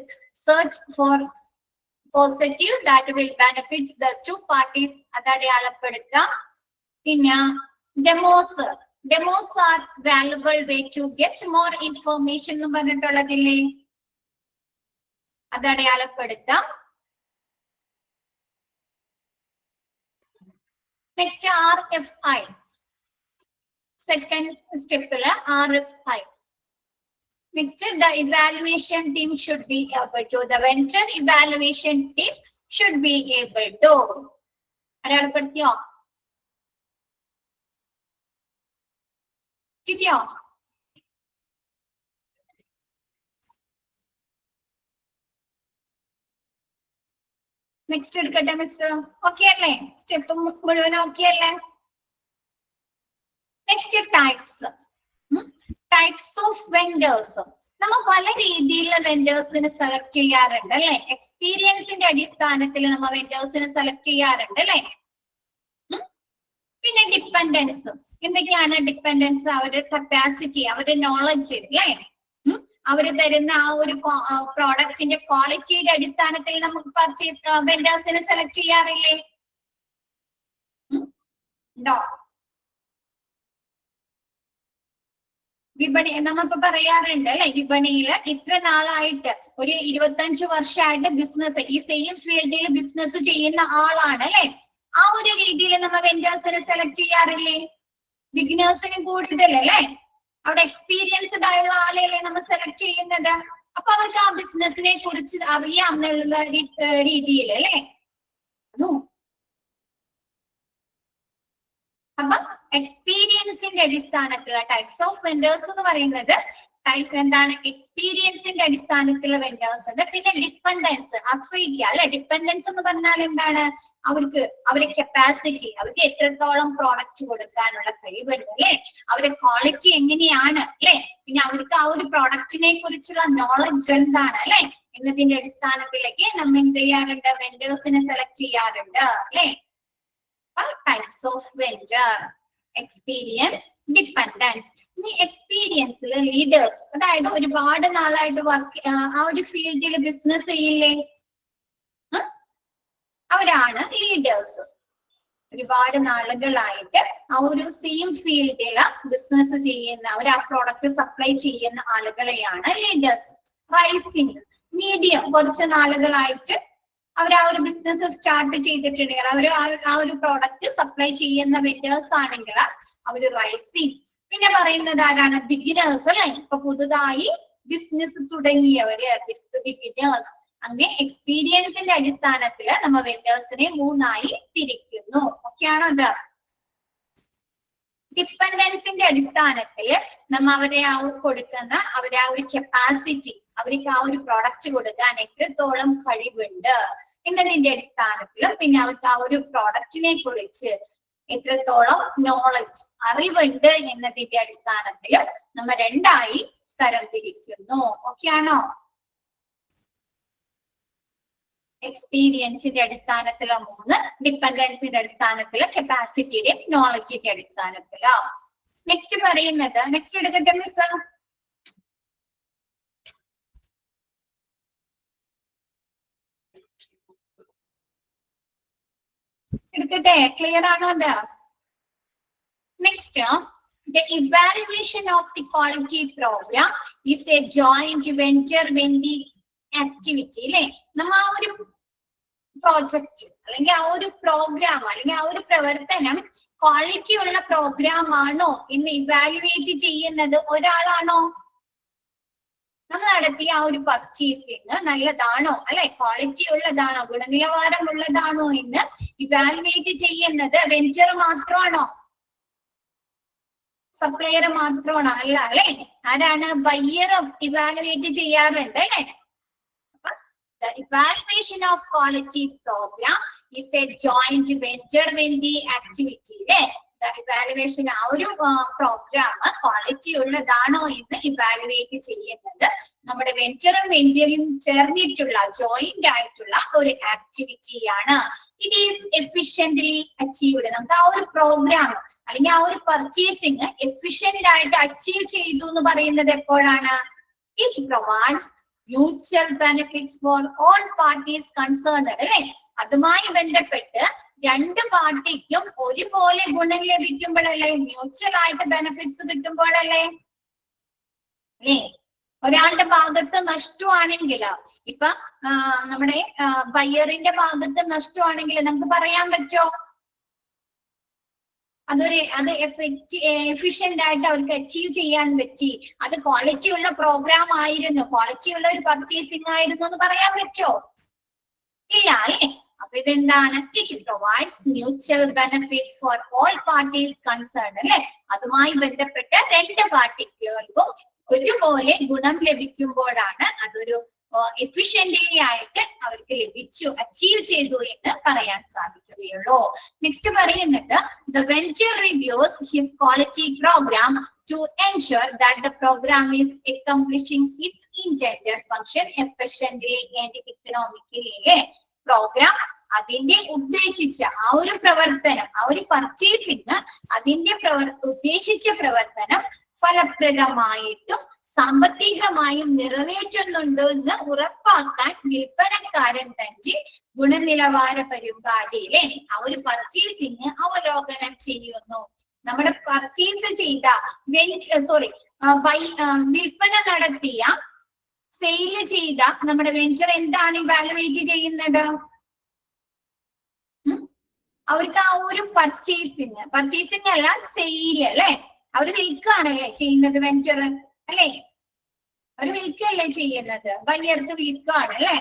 search for positive that will benefit the two parties. അത് അടയാളപ്പെടുത്താം. പിന്നെ demos are valuable way to get more information എന്ന് പറഞ്ഞിട്ടുള്ളതില്ലേ, അത് അടയാളപ്പെടുത്താം. നെക്സ്റ്റ് RFI, സെക്കൻഡ് സ്റ്റെപ്പില് RFI. Next, the evaluation team should be able to. The vendor evaluation team should be able to. അടയാളപ്പെടുത്തിയോ? കിട്ടിയോ? നെക്സ്റ്റ് എടുക്കട്ടെ മിസ്. ഓക്കെ അല്ലേ? സ്റ്റെപ്പ് മുഴുവൻ ഓക്കെ അല്ലേ? Next types of vendors. നമ്മൾ പല രീതിയിലുള്ള വെൻഡേഴ്സിനെ സെലക്ട് ചെയ്യാറുണ്ട് അല്ലെ. എക്സ്പീരിയൻസിന്റെ അടിസ്ഥാനത്തിൽ നമ്മൾ വെൻഡേഴ്സിനെ സെലക്ട് ചെയ്യാറുണ്ട് അല്ലെ. പിന്നെ ഡിപ്പെൻഡൻസ്. എന്തൊക്കെയാണ് ഡിപ്പെൻഡൻസ്? അവരുടെ കപ്പാസിറ്റി, അവരുടെ നോളജ് അല്ലെ, അവർ തരുന്ന ആ ഒരു പ്രോഡക്റ്റിന്റെ ക്വാളിറ്റിയുടെ അടിസ്ഥാനത്തിൽ നമുക്ക് പർച്ചേസ് വെൻഡേഴ്സിനെ സെലക്ട് ചെയ്യാറില്ലേ? ഉണ്ടോ? വിപണി നമുക്ക് പറയാറുണ്ട് അല്ലെ, വിപണിയില് ഇത്ര നാളായിട്ട് ഒരു 25 വർഷമായിട്ട് ബിസിനസ്, ഈ സെയിം ഫീൽഡിൽ ബിസിനസ് ചെയ്യുന്ന ആളാണ് അല്ലെ. ആ ഒരു രീതിയിൽ നമ്മൾ വെൻഡേഴ്സിനെ സെലക്ട് ചെയ്യാറില്ലേ? ബിഗിനേഴ്സിന് കൂടുതൽ അല്ലെ, അവിടെ എക്സ്പീരിയൻസ്ഡ് ആയുള്ള ആളെയല്ലേ നമ്മൾ സെലക്ട് ചെയ്യുന്നത്. അപ്പൊ അവർക്ക് ആ ബിസിനസിനെ കുറിച്ച് അറിയാം എന്നുള്ള രീതിയിൽ അല്ലെ. അപ്പൊ എക്സ്പീരിയൻസിന്റെ അടിസ്ഥാനത്തിലുള്ള ടൈപ്സ് ഓഫ് വെൻഡേഴ്സ് എന്ന് പറയുന്നത് എന്താണ്? എക്സ്പീരിയൻസിന്റെ അടിസ്ഥാനത്തിലുള്ള വെൻഡേഴ്സ് ഉണ്ട്. പിന്നെ ഡിപ്പെൻഡൻസ്, ആശ്രയിക്കുക അല്ലെ. ഡിപ്പെൻഡൻസ് എന്ന് പറഞ്ഞാൽ എന്താണ്? അവരുടെ കപ്പാസിറ്റി, അവർക്ക് എത്രത്തോളം പ്രോഡക്റ്റ് കൊടുക്കാനുള്ള കഴിവുണ്ട് അല്ലെ, അവരുടെ ക്വാളിറ്റി എങ്ങനെയാണ് അല്ലെ, പിന്നെ അവർക്ക് ആ ഒരു പ്രോഡക്റ്റിനെ കുറിച്ചുള്ള നോളജ് എന്താണ് അല്ലെ എന്നതിന്റെ അടിസ്ഥാനത്തിലേക്ക് നമ്മൾ എന്ത് ചെയ്യാറുണ്ട്? വെൻഡേഴ്സിനെ സെലക്ട് ചെയ്യാറുണ്ട് അല്ലെ. Types of vendor, experience, dependence. ഇനി എക്സ്പീരിയൻസിൽ ലീഡേഴ്സ്, അതായത് ഒരുപാട് നാളായിട്ട് ആ ഒരു ഫീൽഡിൽ ബിസിനസ് ചെയ്യില്ലേ, അവരാണ് ലീഡേഴ്സ്. ഒരുപാട് നാളുകളായിട്ട് ആ ഒരു സെയിം ഫീൽഡില് ബിസിനസ് ചെയ്യുന്ന, അവർ ആ പ്രോഡക്റ്റ് സപ്ലൈ ചെയ്യുന്ന ആളുകളെയാണ് ലീഡേഴ്സ്. റൈസിംഗ്, മീഡിയം, കുറച്ച് നാളുകളായിട്ട് അവർ ആ ഒരു ബിസിനസ് സ്റ്റാർട്ട് ചെയ്തിട്ടുണ്ടെങ്കിൽ, അവർ ആ ഒരു പ്രോഡക്റ്റ് സപ്ലൈ ചെയ്യുന്ന വെൻഡേഴ്സ് ആണെങ്കിൽ അവർ റൈസിംഗ്. പിന്നെ പറയുന്നത് ആരാണ്? ബിഗിനേഴ്സ് അല്ലെ, ഇപ്പൊ പുതുതായി ബിസിനസ് തുടങ്ങിയവര് ബിഗിനേഴ്സ്. അങ്ങനെ എക്സ്പീരിയൻസിന്റെ അടിസ്ഥാനത്തിൽ നമ്മൾ വെൻഡേഴ്സിനെ 3ആയി തിരിക്കുന്നു. ഓക്കെയാണോ അത്? ഡിപ്പെൻഡൻസിന്റെ അടിസ്ഥാനത്തിൽ നമ്മ അവരെ കൊടുക്കുന്ന അവരെ ആ ഒരു കപ്പാസിറ്റി, അവർക്ക് ആ ഒരു പ്രോഡക്റ്റ് കൊടുക്കാൻ എത്രത്തോളം കഴിവുണ്ട് എന്നതിന്റെ അടിസ്ഥാനത്തിലും പിന്നെ അവർക്ക് ആ ഒരു പ്രോഡക്റ്റിനെ കുറിച്ച് എത്രത്തോളം നോളജ് അറിവുണ്ട് എന്നതിന്റെ അടിസ്ഥാനത്തിലും നമ്മൾ രണ്ടായി തരംതിരിക്കുന്നു. ഓക്കെ ആണോ? എക്സ്പീരിയൻസിന്റെ അടിസ്ഥാനത്തിലോ 3, ഡിപ്പെൻഡൻസിന്റെ അടിസ്ഥാനത്തിലോ, കപ്പാസിറ്റിയുടെ നോളജിന്റെ അടിസ്ഥാനത്തിലോ. നെക്സ്റ്റ് പറയുന്നത്, നെക്സ്റ്റ് എടുക്കട്ടെ മിസ്? എടുക്കട്ടെ? ക്ലിയർ ആണോ അത്? Next, the evaluation of the quality program is a joint venture when the activity, അല്ലെ? നമ്മ ആ ഒരു പ്രോജക്റ്റ് അല്ലെങ്കിൽ ആ ഒരു പ്രോഗ്രാം അല്ലെങ്കിൽ ആ ഒരു പ്രവർത്തനം ക്വാളിറ്റി ഉള്ള പ്രോഗ്രാം ആണോ എന്ന് ഇവാലുവേറ്റ് ചെയ്യുന്നത് ഒരാളാണോ? നമ്മൾ നടത്തിയ ആ ഒരു പർച്ചേസിങ് നല്ലതാണോ, അല്ലെ, ക്വാളിറ്റി ഉള്ളതാണോ, ഗുണനിലവാരം ഉള്ളതാണോ എന്ന് ഇവാലുവേറ്റ് ചെയ്യുന്നത് വെഞ്ചർ മാത്രമാണോ, സപ്ലയർ മാത്രമാണോ? അല്ല, അല്ലെ, ആരാണ്? ബയ്യർ ഇവാലുവേറ്റ് ചെയ്യാറുണ്ട്, അല്ലെ? The evaluation of quality program is a joint venture when the activity, the evaluation ആ ഒരു പ്രോഗ്രാം ക്വാളിറ്റി ഉള്ളതാണോ എന്ന് ഇവാലുവേറ്റ് ചെയ്യുന്നത് നമ്മുടെ വെഞ്ചറും ചേർന്നിട്ടുള്ള ജോയിന്റ് ആയിട്ടുള്ള ഒരു ആക്ടിവിറ്റിയാണ്. It is efficiently achieved. നമുക്ക് ആ ഒരു പ്രോഗ്രാം അല്ലെങ്കിൽ ആ ഒരു പർച്ചേസിങ് എഫിഷ്യന്റ് ആയിട്ട് അച്ചീവ് ചെയ്തു എന്ന് പറയുന്നത് എപ്പോഴാണ്? It provides mutual benefits for all parties concerned, അല്ലെ? അതുമായി ബന്ധപ്പെട്ട് രണ്ട് പാർട്ടിക്കും ഒരുപോലെ ഗുണം ലഭിക്കുമ്പോഴല്ലേ, മ്യൂച്വൽ ആയിട്ട് ബെനിഫിറ്റ്സ് കിട്ടുമ്പോഴല്ലേ? അല്ലേ? ഒരാളുടെ ഭാഗത്ത് നഷ്ടമാണെങ്കിൽ, ഇപ്പൊ നമ്മുടെ ബയ്യറിന്റെ ഭാഗത്ത് നഷ്ടമാണെങ്കിൽ നമുക്ക് പറയാൻ പറ്റോ അത് എഫിഷ്യന്റ് ആയിട്ട് അവർക്ക് അച്ചീവ് ചെയ്യാൻ പറ്റി, അത് ക്വാളിറ്റി ഉള്ള പ്രോഗ്രാം ആയിരുന്നു, ക്വാളിറ്റി ഉള്ള ഒരു പർച്ചേസിംഗ് ആയിരുന്നു എന്ന് പറയാൻ പറ്റോ? ഇല്ല, അല്ലെ? അപ്പൊ ഇതെന്താണ്? It provides mutual benefit for all parties concerned, അല്ലെ? അതുമായി ബന്ധപ്പെട്ട രണ്ട് പാർട്ടികൾക്കും ഒരുപോലെ ഗുണം ലഭിക്കുമ്പോഴാണ് അതൊരു എഫിഷ്യന്റ്ലി ആയിട്ട് അവർക്ക് ലഭിച്ചു, അച്ചീവ് ചെയ്തു എന്ന് പറയാൻ സാധിക്കുകയുള്ളൂ. നെക്സ്റ്റ് പറയുന്നത്, the venture reviews his quality program to ensure that the program is accomplishing its intended function efficiently and economically. Program അതിന്റെ ഉദ്ദേശിച്ച ആ ഒരു പ്രവർത്തനം, ആ ഒരു പർച്ചേസിങ് അതിന്റെ ഉദ്ദേശിച്ച പ്രവർത്തനം ഫലപ്രദമായിട്ടും സാമ്പത്തികമായും നിറവേറ്റുന്നുണ്ട് എന്ന് ഉറപ്പാക്കാൻ വിൽപ്പനക്കാരൻ തന്റെ ഗുണനിലവാര പരിപാടിയിലെ ആ ഒരു പർച്ചേസിങ് അവലോകനം ചെയ്യുന്നു. നമ്മുടെ പർച്ചേസ് ചെയ്ത വിൽപ്പന നടത്തിയ സെയിൽ ചെയ്ത നമ്മുടെ വെഞ്ചർ എന്താണ് ഇവാലുവേറ്റ് ചെയ്യുന്നത്? അവർക്ക് ആ ഒരു പർച്ചേസിങ് അല്ല, സെയിൽ, അല്ലെ? അവര് വിൽക്കുകയാണല്ലേ ചെയ്യുന്നത്, വെഞ്ചർ, അല്ലെ? അവര് വിൽക്കല്ലേ ചെയ്യുന്നത്, ബയ്യർക്ക് വിൽക്കുകയാണ്, അല്ലെ?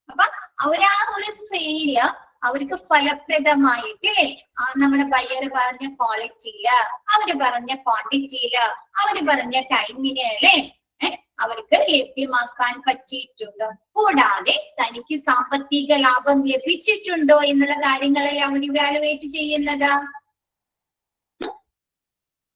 അപ്പൊ അവരാ ഒരു സെയില് അവർക്ക് ഫലപ്രദമായിട്ട് നമ്മുടെ ബയ്യർ പറഞ്ഞ ക്വാളിറ്റിയില്, അവര് പറഞ്ഞ ക്വാണ്ടിറ്റിയില്, അവര് പറഞ്ഞ ടൈമിന്, അല്ലെ, അവർക്ക് ലഭ്യമാക്കാൻ പറ്റിയിട്ടുണ്ടോ, കൂടാതെ തനിക്ക് സാമ്പത്തിക ലാഭം ലഭിച്ചിട്ടുണ്ടോ എന്നുള്ള കാര്യങ്ങളല്ലേ അവർ ഇവാലുവേറ്റ് ചെയ്യുന്നത്.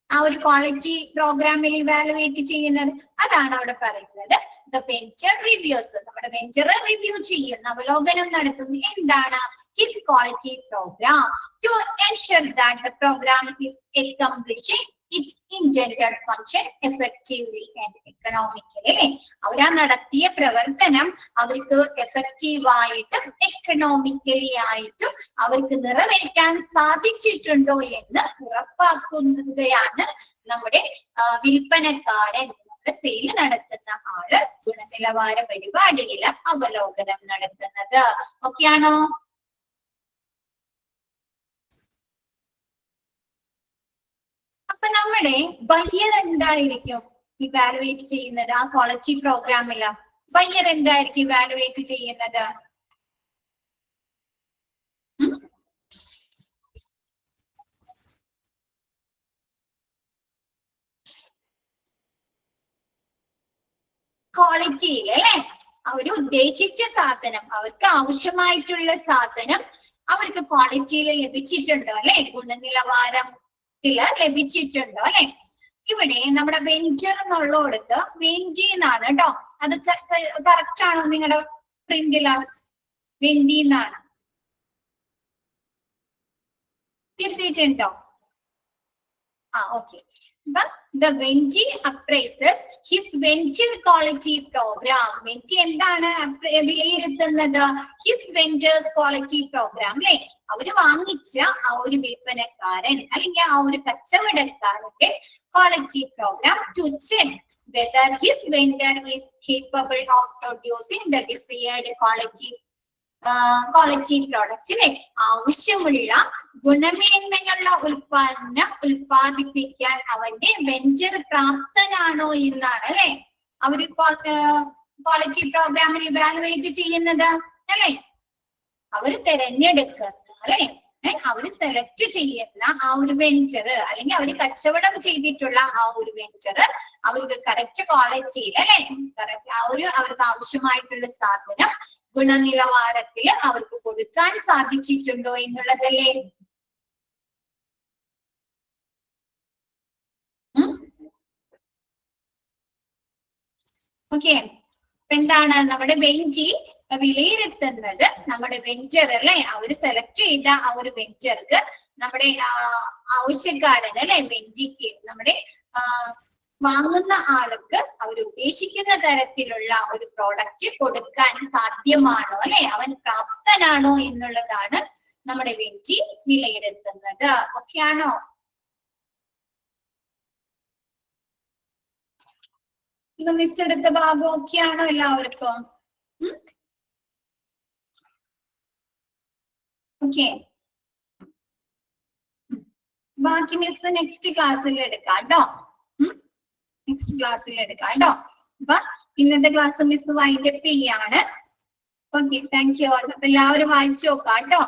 ആ ഒരു ക്വാളിറ്റി പ്രോഗ്രാമിൽ ഇവാലുവേറ്റ് ചെയ്യുന്നത് അതാണ് അവിടെ പറയുന്നത്. ദ വെഞ്ചർ റിവ്യൂസ്, നമ്മുടെ വെഞ്ചർ റിവ്യൂ ചെയ്യുന്ന, അവലോകനം നടത്തുന്ന എന്താണ്? His quality program to ensure that the program is accomplishing its intended function effectively and economically. അവരാ നടത്തിയ പ്രവർത്തനം അവർക്ക് എഫക്റ്റീവായിട്ടും എക്കണോമിക്കലി ആയിട്ടും അവർക്ക് നിറവേറ്റാൻ സാധിച്ചിട്ടുണ്ടോ എന്ന് ഉറപ്പാക്കുന്നതാണ് നമ്മുടെ വിൽപ്പനക്കാരൻ, നമ്മുടെ സെയിൽ നടത്തുന്ന ആള് ഗുണനിലവാര പരിപാടിയിൽ അവലോകനം നടത്തുന്നത്. ഓക്കെയാണോ? അപ്പൊ നമ്മുടെ ബയ്യർ എന്തായിരിക്കും ഇവാലുവേറ്റ് ചെയ്യുന്നത്? ആ ക്വാളിറ്റി പ്രോഗ്രാമില് ബയ്യർ എന്തായിരിക്കും ഇവാലുവേറ്റ് ചെയ്യുന്നത്? ക്വാളിറ്റിയിൽ അല്ലെ അവർ ഉദ്ദേശിച്ച സാധനം, അവർക്ക് ആവശ്യമായിട്ടുള്ള സാധനം അവർക്ക് ക്വാളിറ്റിയിൽ ലഭിച്ചിട്ടുണ്ടോ അല്ലെ, ഗുണനിലവാരത്തില് ലഭിച്ചിട്ടുണ്ടോ അല്ലെ. ഇവിടെ നമ്മുടെ വെഞ്ചർ എന്നുള്ളടത്ത് വെന്റി എന്നാണ് കേട്ടോ. അത് കറക്റ്റ് ആണോ നിങ്ങളുടെ പ്രിന്റില്? വെന്റി എന്നാണ് തിരുത്തിയിട്ടുണ്ടോ? Okay. But the Venti appraises his venture quality program. Venti എന്താണ് വിലയിരുത്തുന്നത്? His ventures quality program അല്ലെ. അവര് വാങ്ങിച്ച ആ ഒരു വിൽപ്പനക്കാരൻ അല്ലെങ്കിൽ ആ ഒരു കച്ചവടക്കാരന്റെ quality programme to check whether his vendor is capable of producing the desired quality product അല്ലെ. ആവശ്യമുള്ള ഗുണമേന്മയുള്ള ഉൽപ്പന്നം ഉൽപ്പാദിപ്പിക്കാൻ അവന്റെ വെഞ്ചർ പ്രാപ്തനാണോ എന്നാണ് അല്ലെ അവര് ക്വാളിറ്റി പ്രോഗ്രാമിൽ ഇവാലുവേറ്റ് ചെയ്യുന്നത് അല്ലെ. അവര് തെരഞ്ഞെടുക്കുന്ന അല്ലെ, അവര് സെലക്ട് ചെയ്യുന്ന ആ ഒരു വെഞ്ചർ അല്ലെങ്കിൽ അവര് കച്ചവടം ചെയ്തിട്ടുള്ള ആ ഒരു വെഞ്ചർ അവർക്ക് കറക്റ്റ് ക്വാളിറ്റിയിൽ അല്ലെ, കറക്റ്റ് ആ ഒരു അവർക്ക് ആവശ്യമായിട്ടുള്ള സാധനം ഗുണനിലവാരത്തിൽ അവർക്ക് കൊടുക്കാൻ സാധിച്ചിട്ടുണ്ടോ എന്നുള്ളതല്ലേ. ഓക്കെ, എന്താണ് നമ്മുടെ വെഞ്ചി വിലയിരുത്തുന്നത്? നമ്മുടെ വെഞ്ചർ അല്ലെ, അവര് സെലക്ട് ചെയ്ത ആ ഒരു വെഞ്ചർക്ക് നമ്മുടെ ആവശ്യക്കാരൻ അല്ലെ, വെഞ്ചിക്ക് നമ്മുടെ വാങ്ങുന്ന ആൾക്ക് അവർ ഉദ്ദേശിക്കുന്ന തരത്തിലുള്ള ഒരു പ്രോഡക്റ്റ് കൊടുക്കാൻ സാധ്യമാണോ അല്ലെ, അവൻ പ്രാപ്തനാണോ എന്നുള്ളതാണ് നമ്മുടെ വെഞ്ചി വിലയിരുത്തുന്നത്. ഓക്കെ ആണോ? ഇത് മിസ് എടുത്ത ഭാഗം ഓക്കെ ആണോ എല്ലാവർക്കും? ഓക്കെ, ബാക്കി മിസ് നെക്സ്റ്റ് ക്ലാസ്സിൽ എടുക്കാം കേട്ടോ. നെക്സ്റ്റ് ക്ലാസ്സിൽ എടുക്കാം കേട്ടോ. അപ്പൊ ഇന്നത്തെ ക്ലാസ് മിസ് വൈൻഡപ്പ് ചെയ്യാണ്. Okay, thank you. അപ്പൊ എല്ലാവരും വായിച്ചു നോക്കാം കേട്ടോ.